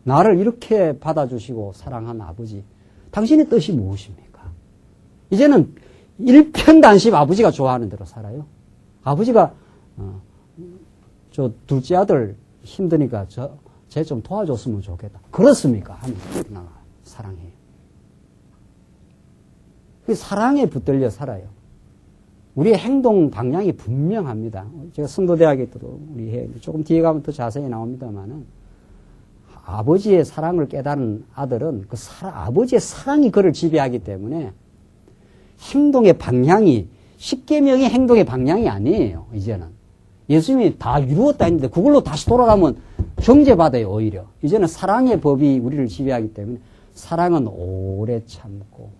나를 이렇게 받아주시고 사랑한 아버지. 당신의 뜻이 무엇입니까? 이제는 일편단심 아버지가 좋아하는 대로 살아요. 아버지가 저 둘째 아들 힘드니까 쟤 좀 도와줬으면 좋겠다. 그렇습니까? 하면 사랑해요. 사랑에 붙들려 살아요. 우리의 행동 방향이 분명합니다. 제가 성도대학에도 우리 조금 뒤에 가면 더 자세히 나옵니다만은 아버지의 사랑을 깨달은 아들은 그 아버지의 사랑이 그를 지배하기 때문에 행동의 방향이 10계명의 행동의 방향이 아니에요. 이제는 예수님이 다 이루었다 했는데 그걸로 다시 돌아가면 정죄받아요. 오히려 이제는 사랑의 법이 우리를 지배하기 때문에 사랑은 오래 참고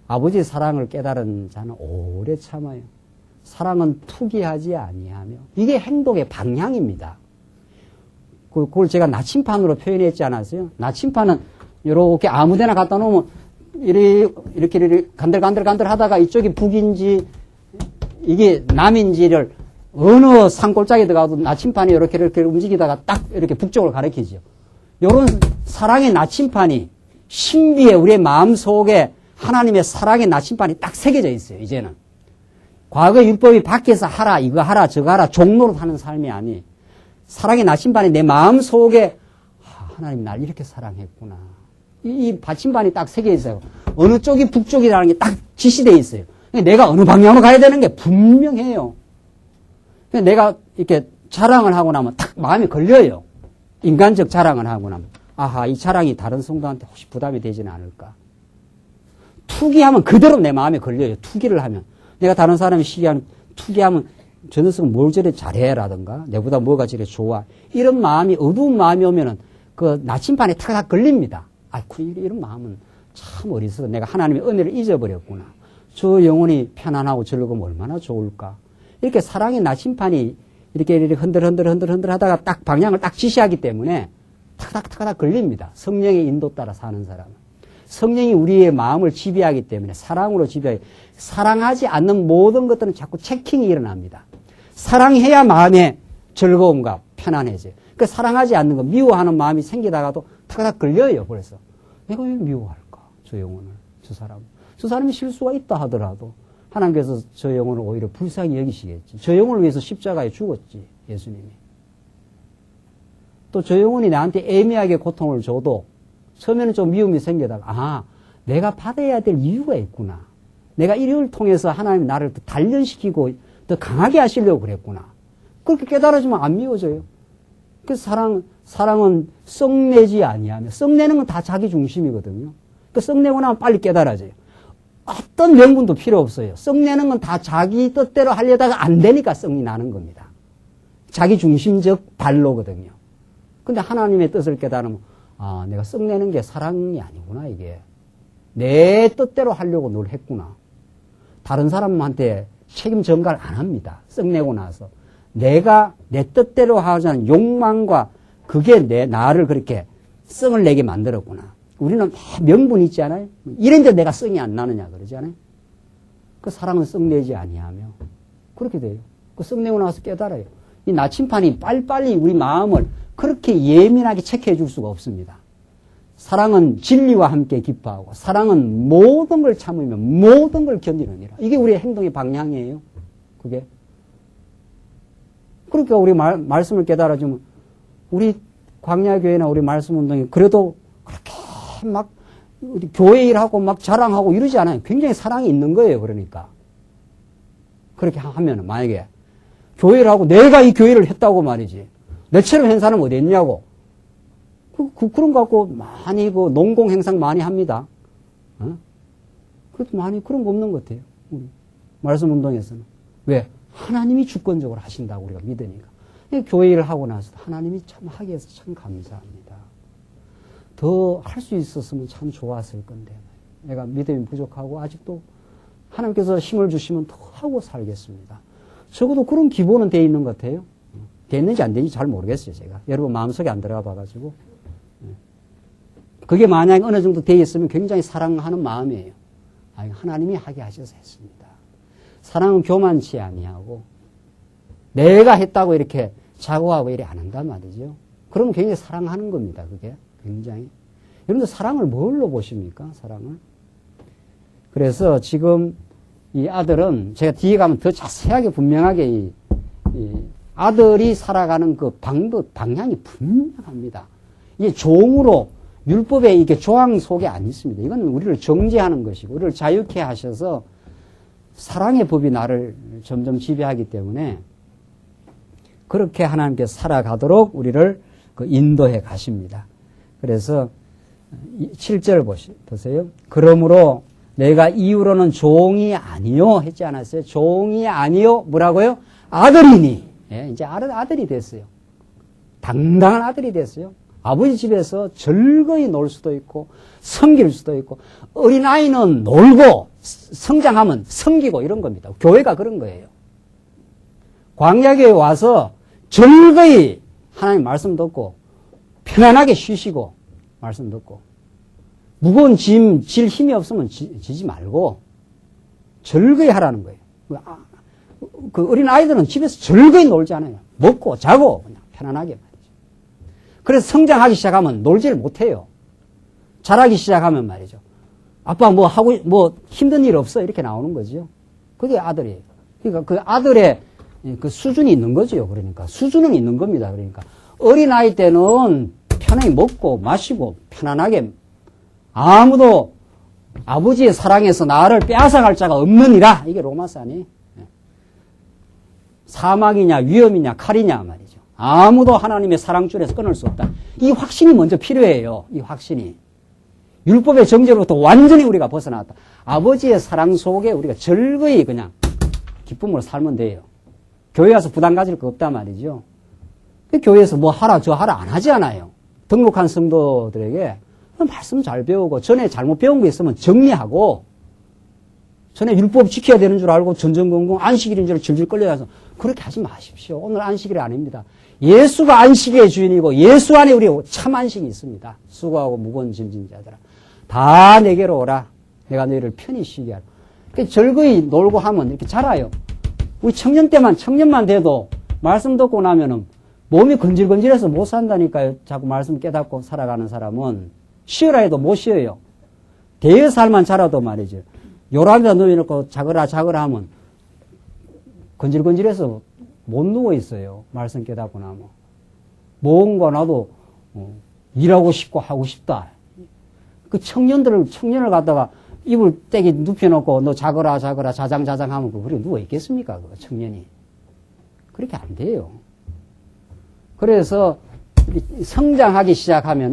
아버지의 사랑을 깨달은 자는 오래 참아요. 사랑은 투기하지 아니하며 이게 행동의 방향입니다. 그걸 제가 나침판으로 표현했지 않았어요? 나침판은 이렇게 아무데나 갖다 놓으면 이렇게 간들간들 하다가 이쪽이 북인지 이게 남인지를 어느 산골짜기에 들어가도 나침판이 이렇게 움직이다가 딱 이렇게 북쪽을 가리키죠. 이런 사랑의 나침판이 신비에 우리의 마음 속에 하나님의 사랑의 나침판이 딱 새겨져 있어요. 이제는 과거 율법이 밖에서 하라 이거 하라 저거 하라 종로로 하는 삶이 아니 사랑의 나침반이 내 마음 속에 하나님 날 이렇게 사랑했구나. 이 받침반이 딱 새겨 있어요. 어느 쪽이 북쪽이라는 게 딱 지시되어 있어요. 내가 어느 방향으로 가야 되는 게 분명해요. 내가 이렇게 자랑을 하고 나면 딱 마음에 걸려요. 인간적 자랑을 하고 나면 아하 이 자랑이 다른 성도한테 혹시 부담이 되지는 않을까. 투기하면 그대로 내 마음에 걸려요. 투기를 하면 내가 다른 사람이 시기하면 투기하면 저 녀석은 뭘 저래 잘해라든가 내보다 뭐가 저래 좋아 이런 마음이 어두운 마음이 오면은 그 나침반에 탁탁 걸립니다. 이런 마음은 참 어리석어. 내가 하나님의 은혜를 잊어버렸구나. 저 영혼이 편안하고 즐거우면 얼마나 좋을까. 이렇게 사랑의 나침반이 이렇게 흔들 하다가 딱 방향을 딱 지시하기 때문에 탁탁 걸립니다. 성령의 인도 따라 사는 사람은. 성령이 우리의 마음을 지배하기 때문에 사랑으로 지배하기 사랑하지 않는 모든 것들은 자꾸 체킹이 일어납니다. 사랑해야 마음에 즐거움과 편안해져요. 그러니까 사랑하지 않는 거 미워하는 마음이 생기다가도 탁탁 걸려요. 벌써 내가 왜 미워할까? 저 영혼을 저 사람이 실수가 있다 하더라도 하나님께서 저 영혼을 오히려 불쌍히 여기시겠지. 저 영혼을 위해서 십자가에 죽었지 예수님이. 또 저 영혼이 나한테 애매하게 고통을 줘도 처음에는 좀 미움이 생기다가 내가 받아야 될 이유가 있구나. 내가 이를 통해서 하나님이 나를 더 단련시키고 더 강하게 하시려고 그랬구나. 그렇게 깨달아지면 안 미워져요. 그래서 사랑은 썩내지 아니하며 썩내는 건 다 자기 중심이거든요. 그 썩내고 나면 빨리 깨달아져요. 어떤 명분도 필요 없어요. 썩내는 건 다 자기 뜻대로 하려다가 안 되니까 썩이 나는 겁니다. 자기 중심적 발로거든요. 근데 하나님의 뜻을 깨달으면 내가 썩내는 게 사랑이 아니구나 이게. 내 뜻대로 하려고 늘 했구나. 다른 사람한테 책임 전가를 안 합니다. 썩내고 나서. 내가 내 뜻대로 하자는 욕망과 그게 나를 그렇게 썩을 내게 만들었구나. 우리는 명분 있지 않아요? 이랬는데 내가 썩이 안 나느냐 그러지 않아요? 그 사랑은 썩내지 아니하며 그렇게 돼요. 그 썩내고 나서 깨달아요. 이 나침판이 빨리빨리 우리 마음을 그렇게 예민하게 체크해 줄 수가 없습니다. 사랑은 진리와 함께 기뻐하고 사랑은 모든 걸 참으며 모든 걸 견디느니라. 이게 우리의 행동의 방향이에요. 그게. 그러니까 우리 말씀을 깨달아주면 우리 광야교회나 우리 말씀운동이 그래도 그렇게 막 우리 교회 일하고 막 자랑하고 이러지 않아요. 굉장히 사랑이 있는 거예요. 그러니까. 그렇게 하면 만약에 교회를 하고 내가 이 교회를 했다고 말이지. 내처럼 한 사람 어디 있냐고. 그런 거 갖고 많이 농공 행상 많이 합니다. 그래도 많이 그런 거 없는 것 같아요. 우리 말씀 운동에서는. 왜? 하나님이 주권적으로 하신다고 우리가 믿으니까. 교회 일을 하고 나서 하나님이 참 하게 해서 참 감사합니다. 더 할 수 있었으면 참 좋았을 건데. 내가 믿음이 부족하고 아직도 하나님께서 힘을 주시면 더 하고 살겠습니다. 적어도 그런 기본은 돼 있는 것 같아요. 됐는지 안 됐는지 잘 모르겠어요, 제가. 여러분 마음속에 안 들어가 봐가지고. 그게 만약에 어느 정도 돼 있으면 굉장히 사랑하는 마음이에요. 하나님이 하게 하셔서 했습니다. 사랑은 교만치 아니하고 내가 했다고 이렇게 자고하고 이래 안 한단 말이죠. 그러면 굉장히 사랑하는 겁니다. 그게 굉장히. 여러분들 사랑을 뭘로 보십니까? 사랑을. 그래서 지금 이 아들은 제가 뒤에 가면 더 자세하게 분명하게 이 아들이 살아가는 그 방향이 분명합니다. 이게 종으로 율법에 이게 조항 속에 안 있습니다. 이건 우리를 정죄하는 것이고 우리를 자유케 하셔서 사랑의 법이 나를 점점 지배하기 때문에 그렇게 하나님께서 살아가도록 우리를 인도해 가십니다. 그래서 7절 보세요. 그러므로 내가 이후로는 종이 아니요 했지 않았어요? 종이 아니요 뭐라고요? 아들이니. 예, 이제 아들이 됐어요. 당당한 아들이 됐어요. 아버지 집에서 즐거이 놀 수도 있고 섬길 수도 있고 어린아이는 놀고 성장하면 섬기고 이런 겁니다. 교회가 그런 거예요. 광야교회에 와서 즐거이 하나님 말씀 듣고 편안하게 쉬시고 말씀 듣고 무거운 짐 질 힘이 없으면 지지 말고 즐거이 하라는 거예요. 그 어린아이들은 집에서 즐거이 놀잖아요. 먹고 자고 그냥 편안하게 말이죠. 그래서 성장하기 시작하면 놀지를 못해요. 자라기 시작하면 말이죠. 아빠 뭐 힘든 일 없어? 이렇게 나오는 거죠. 그게 아들이에요. 그러니까 그 아들의 그 수준이 있는 거죠. 그러니까 수준은 있는 겁니다. 그러니까 어린아이 때는 편하게 먹고 마시고 편안하게 아무도 아버지의 사랑에서 나를 빼앗아갈 자가 없느니라. 이게 로마서 아니에요. 사망이냐 위험이냐 칼이냐 말이죠. 아무도 하나님의 사랑줄에서 끊을 수 없다. 이 확신이 먼저 필요해요. 이 확신이. 율법의 정죄로부터 완전히 우리가 벗어났다. 아버지의 사랑 속에 우리가 즐거이 그냥 기쁨으로 살면 돼요. 교회 와서 부담 가질 거 없단 말이죠. 교회에서 뭐 하라 저 하라 안 하지 않아요. 등록한 성도들에게 말씀 잘 배우고 전에 잘못 배운 거 있으면 정리하고 전에 율법 지켜야 되는 줄 알고 전전긍긍 안식일인 줄 질질 끌려가서 그렇게 하지 마십시오. 오늘 안식일이 아닙니다. 예수가 안식의 주인이고 예수 안에 우리 참 안식이 있습니다. 수고하고 무거운 짐진 자들아 다 내게로 오라. 내가 너희를 편히 쉬게 하라. 즐거이 놀고 하면 이렇게 자라요. 우리 청년만 돼도 말씀 듣고 나면은 몸이 건질건질해서 못 산다니까요. 자꾸 말씀 깨닫고 살아가는 사람은 쉬어라 해도 못 쉬어요. 대여살만 자라도 말이죠. 요람에다 누워놓고 자거라 하면 건질건질해서 못 누워 있어요. 말씀 깨닫고 나면. 뭔가 나도 일하고 싶고 하고 싶다. 그 청년을 갖다가 이불 떼기 눕혀놓고 너 자거라 자장 하면 그래 누워 있겠습니까? 그 청년이. 그렇게 안 돼요. 그래서 성장하기 시작하면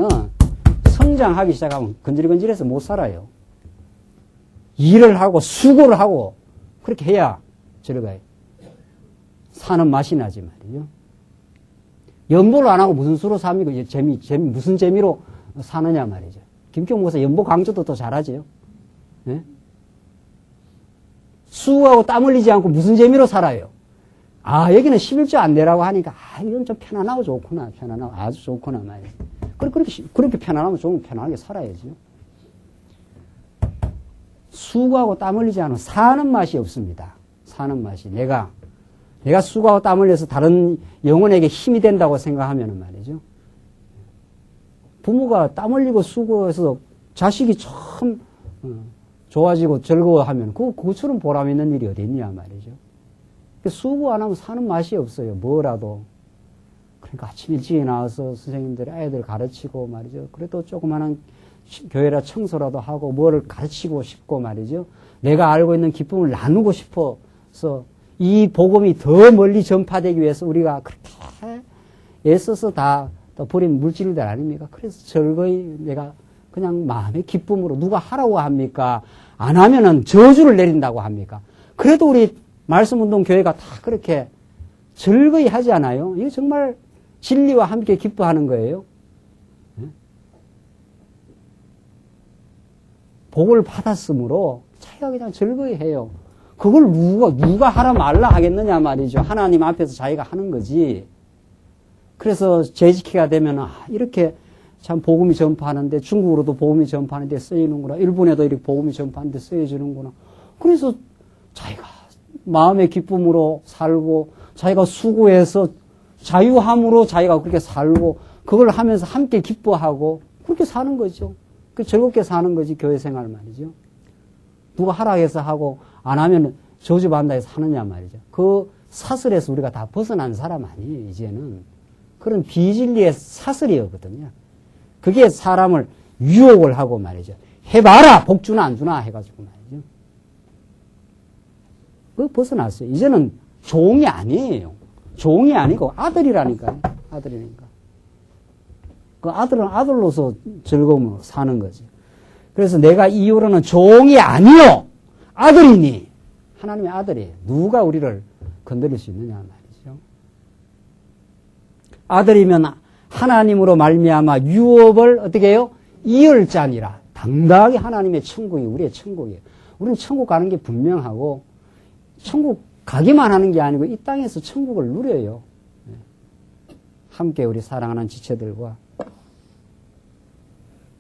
건질건질해서 못 살아요. 일을 하고 수고를 하고 그렇게 해야 저래가 사는 맛이 나지 말이죠. 연보를 안 하고 무슨 수로 삽니까? 무슨 재미로 사느냐 말이죠. 김경 목사 연보 강조도 더 잘하죠. 네? 수고하고 땀 흘리지 않고 무슨 재미로 살아요? 여기는 11조 안 내라고 하니까, 이건 좀 편안하고 좋구나. 아주 좋구나, 말이야. 그렇게 편안하면 좋으면 편안하게 살아야죠. 수고하고 땀 흘리지 않으면 사는 맛이 없습니다. 사는 맛이. 내가 내가 수고하고 땀 흘려서 다른 영혼에게 힘이 된다고 생각하면 말이죠. 부모가 땀 흘리고 수고해서 자식이 참 좋아지고 즐거워하면 그것처럼 보람 있는 일이 어디 있냐 말이죠. 수고 안 하면 사는 맛이 없어요. 뭐라도. 그러니까 아침 일찍 나와서 선생님들이 아이들 가르치고 말이죠. 그래도 조그마한 교회라 청소라도 하고 뭐를 가르치고 싶고 말이죠. 내가 알고 있는 기쁨을 나누고 싶어서 이 복음이 더 멀리 전파되기 위해서 우리가 그렇게 애써서 다 버린 물질들 아닙니까? 그래서 즐거이 내가 그냥 마음의 기쁨으로 누가 하라고 합니까? 안 하면은 저주를 내린다고 합니까? 그래도 우리 말씀운동 교회가 다 그렇게 즐거이 하지 않아요? 이게 정말 진리와 함께 기뻐하는 거예요. 복을 받았으므로 자기가 그냥 즐거이 해요. 그걸 누가 하라 말라 하겠느냐 말이죠. 하나님 앞에서 자기가 하는 거지. 그래서 재직회가 되면 이렇게 참 복음이 전파하는데 중국으로도 복음이 전파하는데 쓰이는구나. 일본에도 이렇게 복음이 전파하는데 쓰여지는구나. 그래서 자기가 마음의 기쁨으로 살고 자기가 수고해서 자유함으로 자기가 그렇게 살고 그걸 하면서 함께 기뻐하고 그렇게 사는 거죠. 즐겁게 사는 거지 교회 생활 말이죠. 누가 하라해서 하고 안 하면 저주받는다 해서 하느냐 말이죠. 그 사슬에서 우리가 다 벗어난 사람 아니에요. 이제는 그런 비진리의 사슬이었거든요. 그게 사람을 유혹을 하고 말이죠. 해봐라 복 주나 안 주나 해가지고 말이죠. 그거 벗어났어요. 이제는 종이 아니에요. 종이 아니고 아들이라니까요. 아들이니까. 그 아들은 아들로서 즐거움으로 사는 거죠. 그래서 내가 이후로는 종이 아니요 아들이니 하나님의 아들이에요. 누가 우리를 건드릴 수 있느냐 말이죠. 아들이면 하나님으로 말미암아 유업을 어떻게 해요? 이을 자니라. 당당하게 하나님의 천국이 우리의 천국이에요. 우리는 천국 가는 게 분명하고 천국 가기만 하는 게 아니고 이 땅에서 천국을 누려요. 함께 우리 사랑하는 지체들과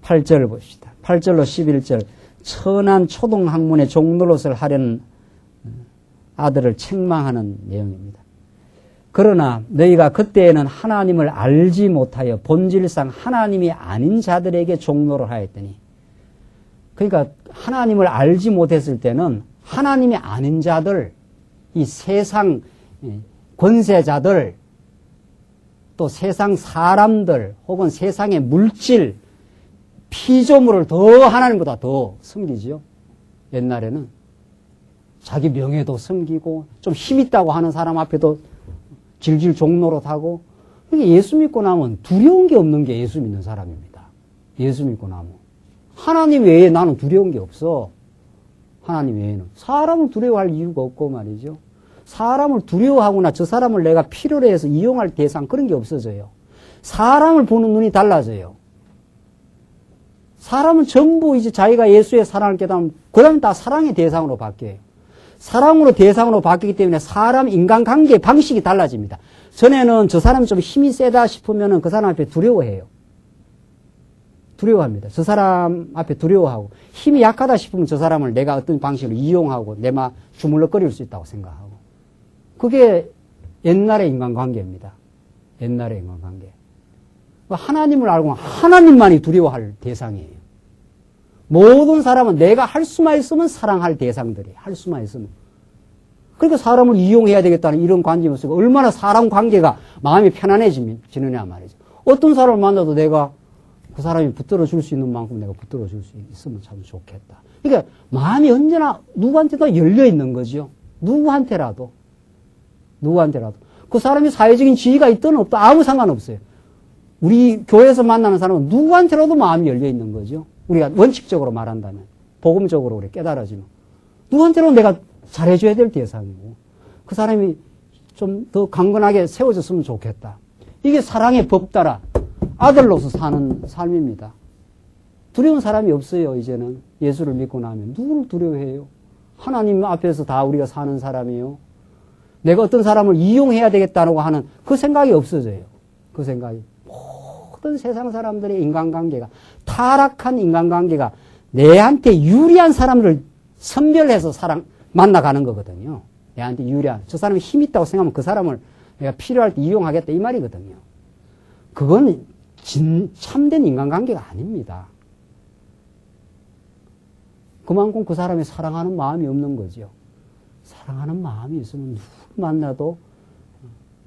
8절 봅시다. 8절로 11절 천한 초등학문의 종노릇을 하려는 아들을 책망하는 내용입니다. 그러나 너희가 그때에는 하나님을 알지 못하여 본질상 하나님이 아닌 자들에게 종노를 하였더니 그러니까 하나님을 알지 못했을 때는 하나님이 아닌 자들 이 세상 권세자들 또 세상 사람들 혹은 세상의 물질 피조물을 더 하나님보다 더 섬기지요. 옛날에는 자기 명예도 섬기고 좀 힘있다고 하는 사람 앞에도 질질 종노릇하고 그러니까 예수 믿고 나면 두려운 게 없는 게 예수 믿는 사람입니다. 예수 믿고 나면 하나님 외에 나는 두려운 게 없어. 하나님 외에는 사람을 두려워할 이유가 없고 말이죠. 사람을 두려워하거나 저 사람을 내가 필요로 해서 이용할 대상 그런 게 없어져요. 사람을 보는 눈이 달라져요. 사람은 전부 이제 자기가 예수의 사랑을 깨달으면 그러면 다 사랑의 대상으로 바뀌어요. 사랑으로 대상으로 바뀌기 때문에 사람 인간관계 방식이 달라집니다. 전에는 저 사람이 좀 힘이 세다 싶으면 그 사람 앞에 두려워해요. 두려워합니다. 저 사람 앞에 두려워하고 힘이 약하다 싶으면 저 사람을 내가 어떤 방식으로 이용하고 내마 주물럭거릴 수 있다고 생각하고 그게 옛날의 인간관계입니다. 옛날의 인간관계. 하나님을 알고 하나님만이 두려워할 대상이에요. 모든 사람은 내가 할 수만 있으면 사랑할 대상들이에요. 할 수만 있으면. 그러니까 사람을 이용해야 되겠다는 이런 관점이 있으니까 얼마나 사람 관계가 마음이 편안해지느냐 말이죠. 어떤 사람을 만나도 내가 그 사람이 붙들어 줄 수 있는 만큼 내가 붙들어 줄 수 있으면 참 좋겠다. 그러니까 마음이 언제나 누구한테도 열려 있는 거죠. 누구한테라도. 그 사람이 사회적인 지위가 있든 없든 아무 상관없어요. 우리 교회에서 만나는 사람은 누구한테라도 마음이 열려 있는 거죠. 우리가 원칙적으로 말한다면. 복음적으로 우리 깨달아지면. 누구한테라도 내가 잘해줘야 될 대상이고. 그 사람이 좀 더 강건하게 세워졌으면 좋겠다. 이게 사랑의 법 따라 아들로서 사는 삶입니다. 두려운 사람이 없어요, 이제는. 예수를 믿고 나면. 누구를 두려워해요? 하나님 앞에서 다 우리가 사는 사람이에요. 내가 어떤 사람을 이용해야 되겠다고 하는 그 생각이 없어져요. 그 생각이. 모든 세상 사람들의 인간관계가, 타락한 인간관계가 내한테 유리한 사람들을 선별해서 만나가는 거거든요. 내한테 유리한, 저 사람이 힘 있다고 생각하면 그 사람을 내가 필요할 때 이용하겠다 이 말이거든요. 그건 참된 인간관계가 아닙니다. 그만큼 그 사람이 사랑하는 마음이 없는 거죠. 사랑하는 마음이 있으면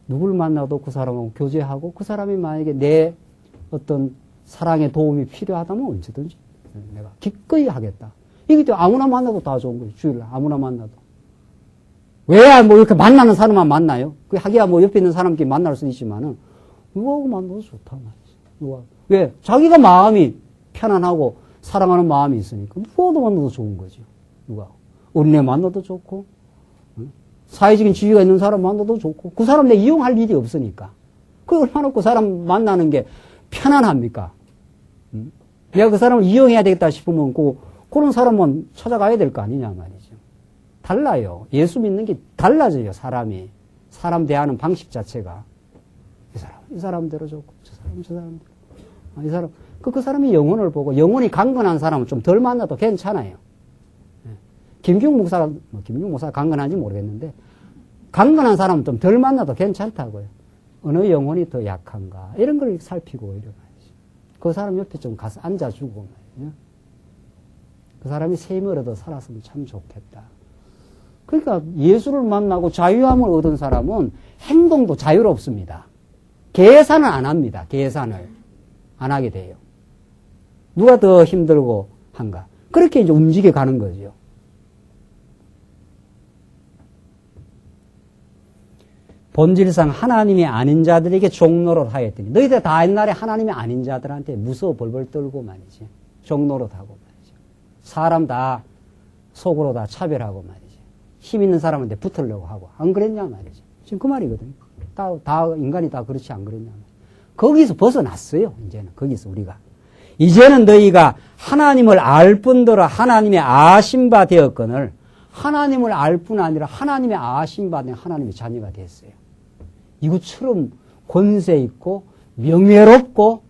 누굴 만나도 그 사람하고 교제하고 그 사람이 만약에 내 어떤 사랑의 도움이 필요하다면 언제든지 내가 기꺼이 하겠다. 이게 또 아무나 만나도 다 좋은 거예요. 주일날 아무나 만나도. 왜 뭐 이렇게 만나는 사람만 만나요? 그 하기야 뭐 옆에 있는 사람끼리 만날 수 있지만은 누구하고 만나도 좋다 말이지. 왜? 자기가 마음이 편안하고 사랑하는 마음이 있으니까 누구하고 만나도 좋은 거죠. 누가? 어린애 만나도 좋고, 사회적인 지위가 있는 사람 만나도 좋고, 그 사람 내가 이용할 일이 없으니까. 그 얼마나 그 사람 만나는 게 편안합니까? 내가 그 사람을 이용해야 되겠다 싶으면 그런 사람만 찾아가야 될 거 아니냐 말이죠. 달라요. 예수 믿는 게 달라져요, 사람이. 사람 대하는 방식 자체가. 이 사람대로 좋고, 저 사람대로. 이 사람, 그 사람이 영혼을 보고, 영혼이 강건한 사람은 좀 덜 만나도 괜찮아요. 김중 목사가 강건한지 모르겠는데, 강건한 사람은 좀 덜 만나도 괜찮다고요. 어느 영혼이 더 약한가. 이런 걸 살피고 이래 말이죠. 그 사람 옆에 좀 가서 앉아주고 말이죠. 그 사람이 셈을 얻어 살았으면 참 좋겠다. 그러니까 예수를 만나고 자유함을 얻은 사람은 행동도 자유롭습니다. 계산을 안 합니다. 계산을 안 하게 돼요. 누가 더 힘들고 한가. 그렇게 이제 움직여 가는 거죠. 본질상 하나님이 아닌 자들에게 종노릇 하였더니 너희들 다 옛날에 하나님이 아닌 자들한테 무서워 벌벌 떨고 말이지. 종노릇하고 말이죠. 사람 다 속으로 다 차별하고 말이지. 힘 있는 사람한테 붙으려고 하고 안 그랬냐 말이지. 지금 그 말이거든요. 다 인간이 다 그렇지 안 그랬냐 말이지. 거기서 벗어났어요. 이제는 거기서 우리가. 이제는 너희가 하나님을 알 뿐더러 하나님의 아신 바 되었거늘 하나님을 알 뿐 아니라 하나님의 아신 바 된 하나님의 자녀가 됐어요. 이것처럼 권세 있고 명예롭고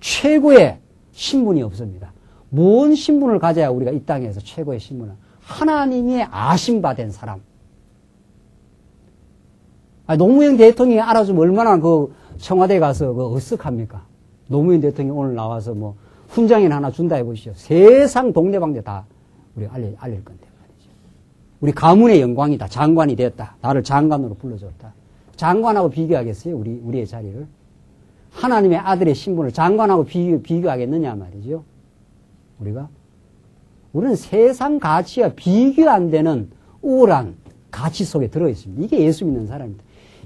최고의 신분이 없습니다. 뭔 신분을 가져야 우리가 이 땅에서 최고의 신분을 하나님이 아신 바 된 사람. 노무현 대통령이 알아주면 얼마나 그 청와대 가서 그 어쓱합니까? 노무현 대통령이 오늘 나와서 뭐 훈장이나 하나 준다 해보시죠. 세상 동네방네 다 우리 알릴 건데 말이죠. 우리 가문의 영광이다. 장관이 됐다. 나를 장관으로 불러줬다. 장관하고 비교하겠어요? 우리의 자리를. 하나님의 아들의 신분을 장관하고 비교하겠느냐 말이죠. 우리는 세상 가치와 비교 안 되는 우월한 가치 속에 들어있습니다. 이게 예수 믿는 사람입니다.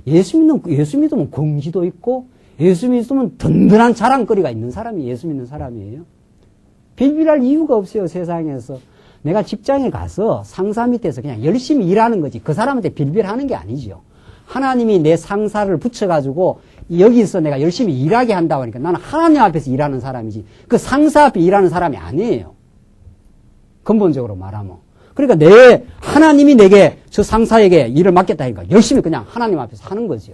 예수 믿으면 긍지도 있고, 예수 믿으면 든든한 자랑거리가 있는 사람이 예수 믿는 사람이에요. 빌빌할 이유가 없어요, 세상에서. 내가 직장에 가서 상사 밑에서 그냥 열심히 일하는 거지. 그 사람한테 빌빌하는 게 아니죠. 하나님이 내 상사를 붙여가지고 여기서 내가 열심히 일하게 한다고 하니까 나는 하나님 앞에서 일하는 사람이지. 그 상사 앞에 일하는 사람이 아니에요. 근본적으로 말하면. 그러니까 하나님이 내게 저 상사에게 일을 맡겼다 하니까 열심히 그냥 하나님 앞에서 하는 거죠.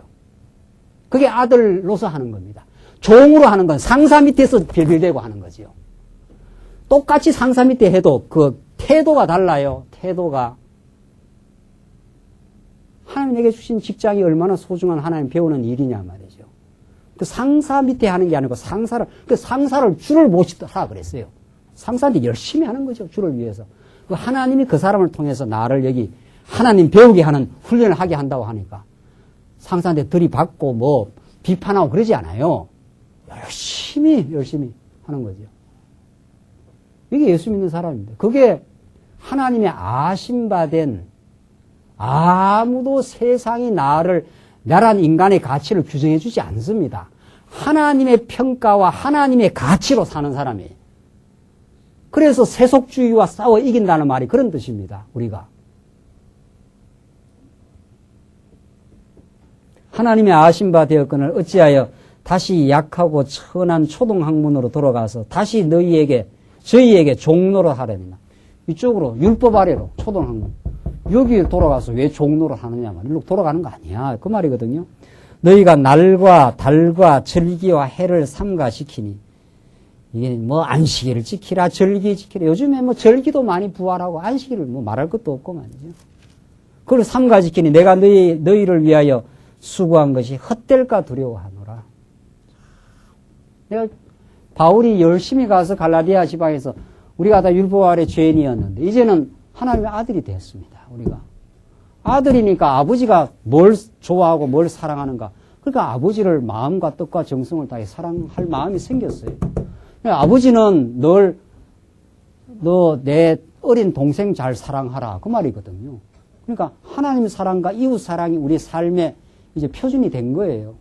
그게 아들로서 하는 겁니다. 종으로 하는 건 상사 밑에서 빌빌대고 하는 거죠. 똑같이 상사 밑에 해도 그 태도가 달라요. 태도가. 하나님 내게 주신 직장이 얼마나 소중한 하나님 배우는 일이냐 말이죠. 그 상사 밑에 하는 게 아니고 상사를 주를 모시다 그랬어요. 상사한테 열심히 하는 거죠. 주를 위해서. 그 하나님이 그 사람을 통해서 나를 여기 하나님 배우게 하는 훈련을 하게 한다고 하니까 상사한테 들이받고 뭐 비판하고 그러지 않아요. 열심히 하는 거죠. 이게 예수 믿는 사람입니다. 그게 하나님의 아신바된 아무도 세상이 나란 인간의 가치를 규정해 주지 않습니다. 하나님의 평가와 하나님의 가치로 사는 사람이에요. 그래서 세속주의와 싸워 이긴다는 말이 그런 뜻입니다. 우리가. 하나님의 아신 바 되었거늘 어찌하여 다시 약하고 천한 초동학문으로 돌아가서 다시 저희에게 종노릇 하려니나. 이쪽으로 율법 아래로 초동학문. 여기 돌아가서 왜 종노릇 하느냐 말이야. 일로 돌아가는 거 아니야. 그 말이거든요. 너희가 날과 달과 절기와 해를 삼가시키니 이게 뭐 안식일을 지키라 절기 지키라. 요즘에 뭐 절기도 많이 부활하고 안식일을 뭐 말할 것도 없고 말이죠. 그걸 삼가지키니 내가 너희를 위하여 수고한 것이 헛될까 두려워하노라. 내가 바울이 열심히 가서 갈라디아 지방에서 우리가 다 율법 아래 죄인이었는데 이제는 하나님의 아들이 됐습니다. 우리가 아들이니까 아버지가 뭘 좋아하고 뭘 사랑하는가. 그러니까 아버지를 마음과 뜻과 정성을 다해 사랑할 마음이 생겼어요. 아버지는 너 내 어린 동생 잘 사랑하라 그 말이거든요. 그러니까 하나님 사랑과 이웃 사랑이 우리 삶의 이제 표준이 된 거예요.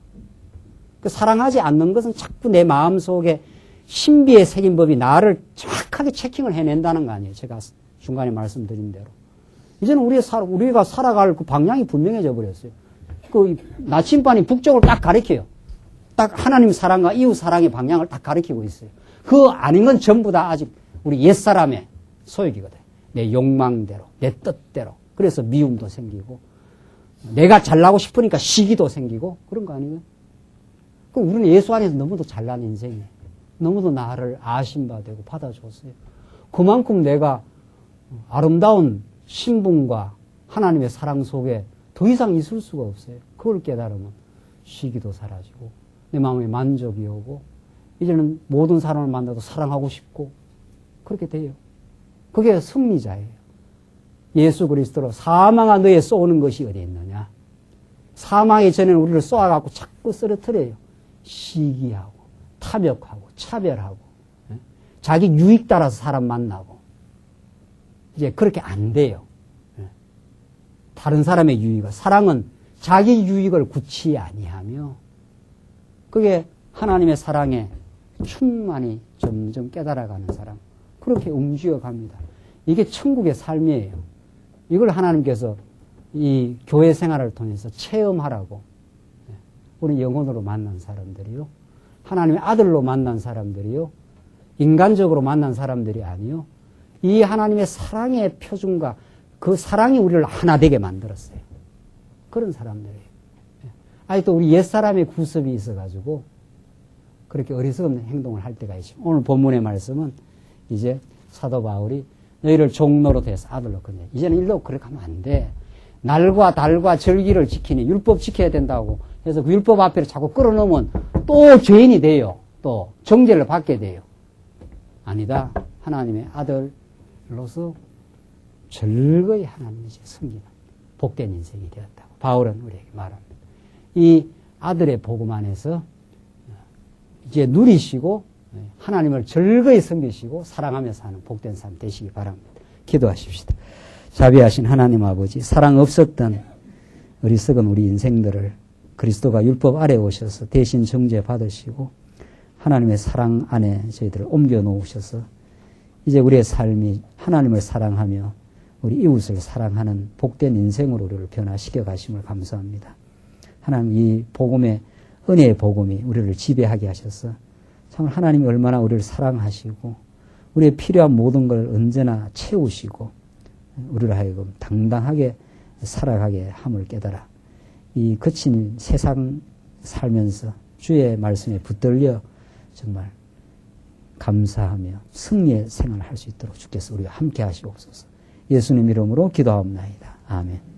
그 사랑하지 않는 것은 자꾸 내 마음 속에 신비의 새긴 법이 나를 정확하게 체킹을 해낸다는 거 아니에요. 제가 중간에 말씀드린 대로. 이제는 우리가 살아갈 그 방향이 분명해져 버렸어요. 그 나침반이 북쪽을 딱 가리켜요. 딱 하나님 사랑과 이웃 사랑의 방향을 딱 가리키고 있어요. 그 아닌 건 전부 다 아직 우리 옛사람의 소욕이거든. 내 욕망대로, 내 뜻대로. 그래서 미움도 생기고, 내가 잘나고 싶으니까 시기도 생기고, 그런 거 아니에요? 그럼 우리는 예수 안에서 너무도 잘난 인생이에요. 너무도 나를 아심받고 받아줬어요. 그만큼 내가 아름다운 신분과 하나님의 사랑 속에 더 이상 있을 수가 없어요. 그걸 깨달으면 시기도 사라지고, 내 마음에 만족이 오고, 이제는 모든 사람을 만나도 사랑하고 싶고, 그렇게 돼요. 그게 승리자예요. 예수 그리스도로 사망아 너에 쏘는 것이 어디 있느냐. 사망의 전에는 우리를 쏘아갖고 자꾸 쓰러뜨려요. 시기하고 탐욕하고 차별하고 자기 유익 따라서 사람 만나고 이제 그렇게 안 돼요. 다른 사람의 유익을. 사랑은 자기 유익을 굳이 아니하며 그게 하나님의 사랑에 충만히 점점 깨달아가는 사람. 그렇게 움직여 갑니다. 이게 천국의 삶이에요. 이걸 하나님께서 이 교회 생활을 통해서 체험하라고 우리 영혼으로 만난 사람들이요. 하나님의 아들로 만난 사람들이요. 인간적으로 만난 사람들이 아니요. 이 하나님의 사랑의 표준과 그 사랑이 우리를 하나 되게 만들었어요. 그런 사람들이에요. 아직도 우리 옛사람의 구습이 있어가지고 그렇게 어리석은 행동을 할 때가 있죠. 오늘 본문의 말씀은 이제 사도 바울이 너희를 종로로 돼서 아들로 건네. 이제는 일로 그렇게 하면 안 돼. 날과 달과 절기를 지키니 율법 지켜야 된다고 해서 그 율법 앞에 자꾸 끌어놓으면 또 죄인이 돼요. 또 정죄를 받게 돼요. 아니다. 하나님의 아들로서 즐거이 하나님의 섬기는 복된 인생이 되었다고 바울은 우리에게 말합니다. 이 아들의 복음 안에서 이제 누리시고 하나님을 즐거이 섬기시고 사랑하며 사는 복된 삶 되시기 바랍니다. 기도하십시다. 자비하신 하나님 아버지, 사랑 없었던 어리석은 우리 인생들을 그리스도가 율법 아래 오셔서 대신 정죄 받으시고 하나님의 사랑 안에 저희들을 옮겨 놓으셔서 이제 우리의 삶이 하나님을 사랑하며 우리 이웃을 사랑하는 복된 인생으로 우리를 변화시켜 가심을 감사합니다. 하나님 이 복음의 은혜의 복음이 우리를 지배하게 하셔서 참 하나님이 얼마나 우리를 사랑하시고 우리의 필요한 모든 걸 언제나 채우시고 우리를 하여금 당당하게 살아가게 함을 깨달아 이 거친 세상 살면서 주의 말씀에 붙들려 정말 감사하며 승리의 생활을 할 수 있도록 주께서 우리와 함께 하시옵소서. 예수님 이름으로 기도하옵나이다. 아멘.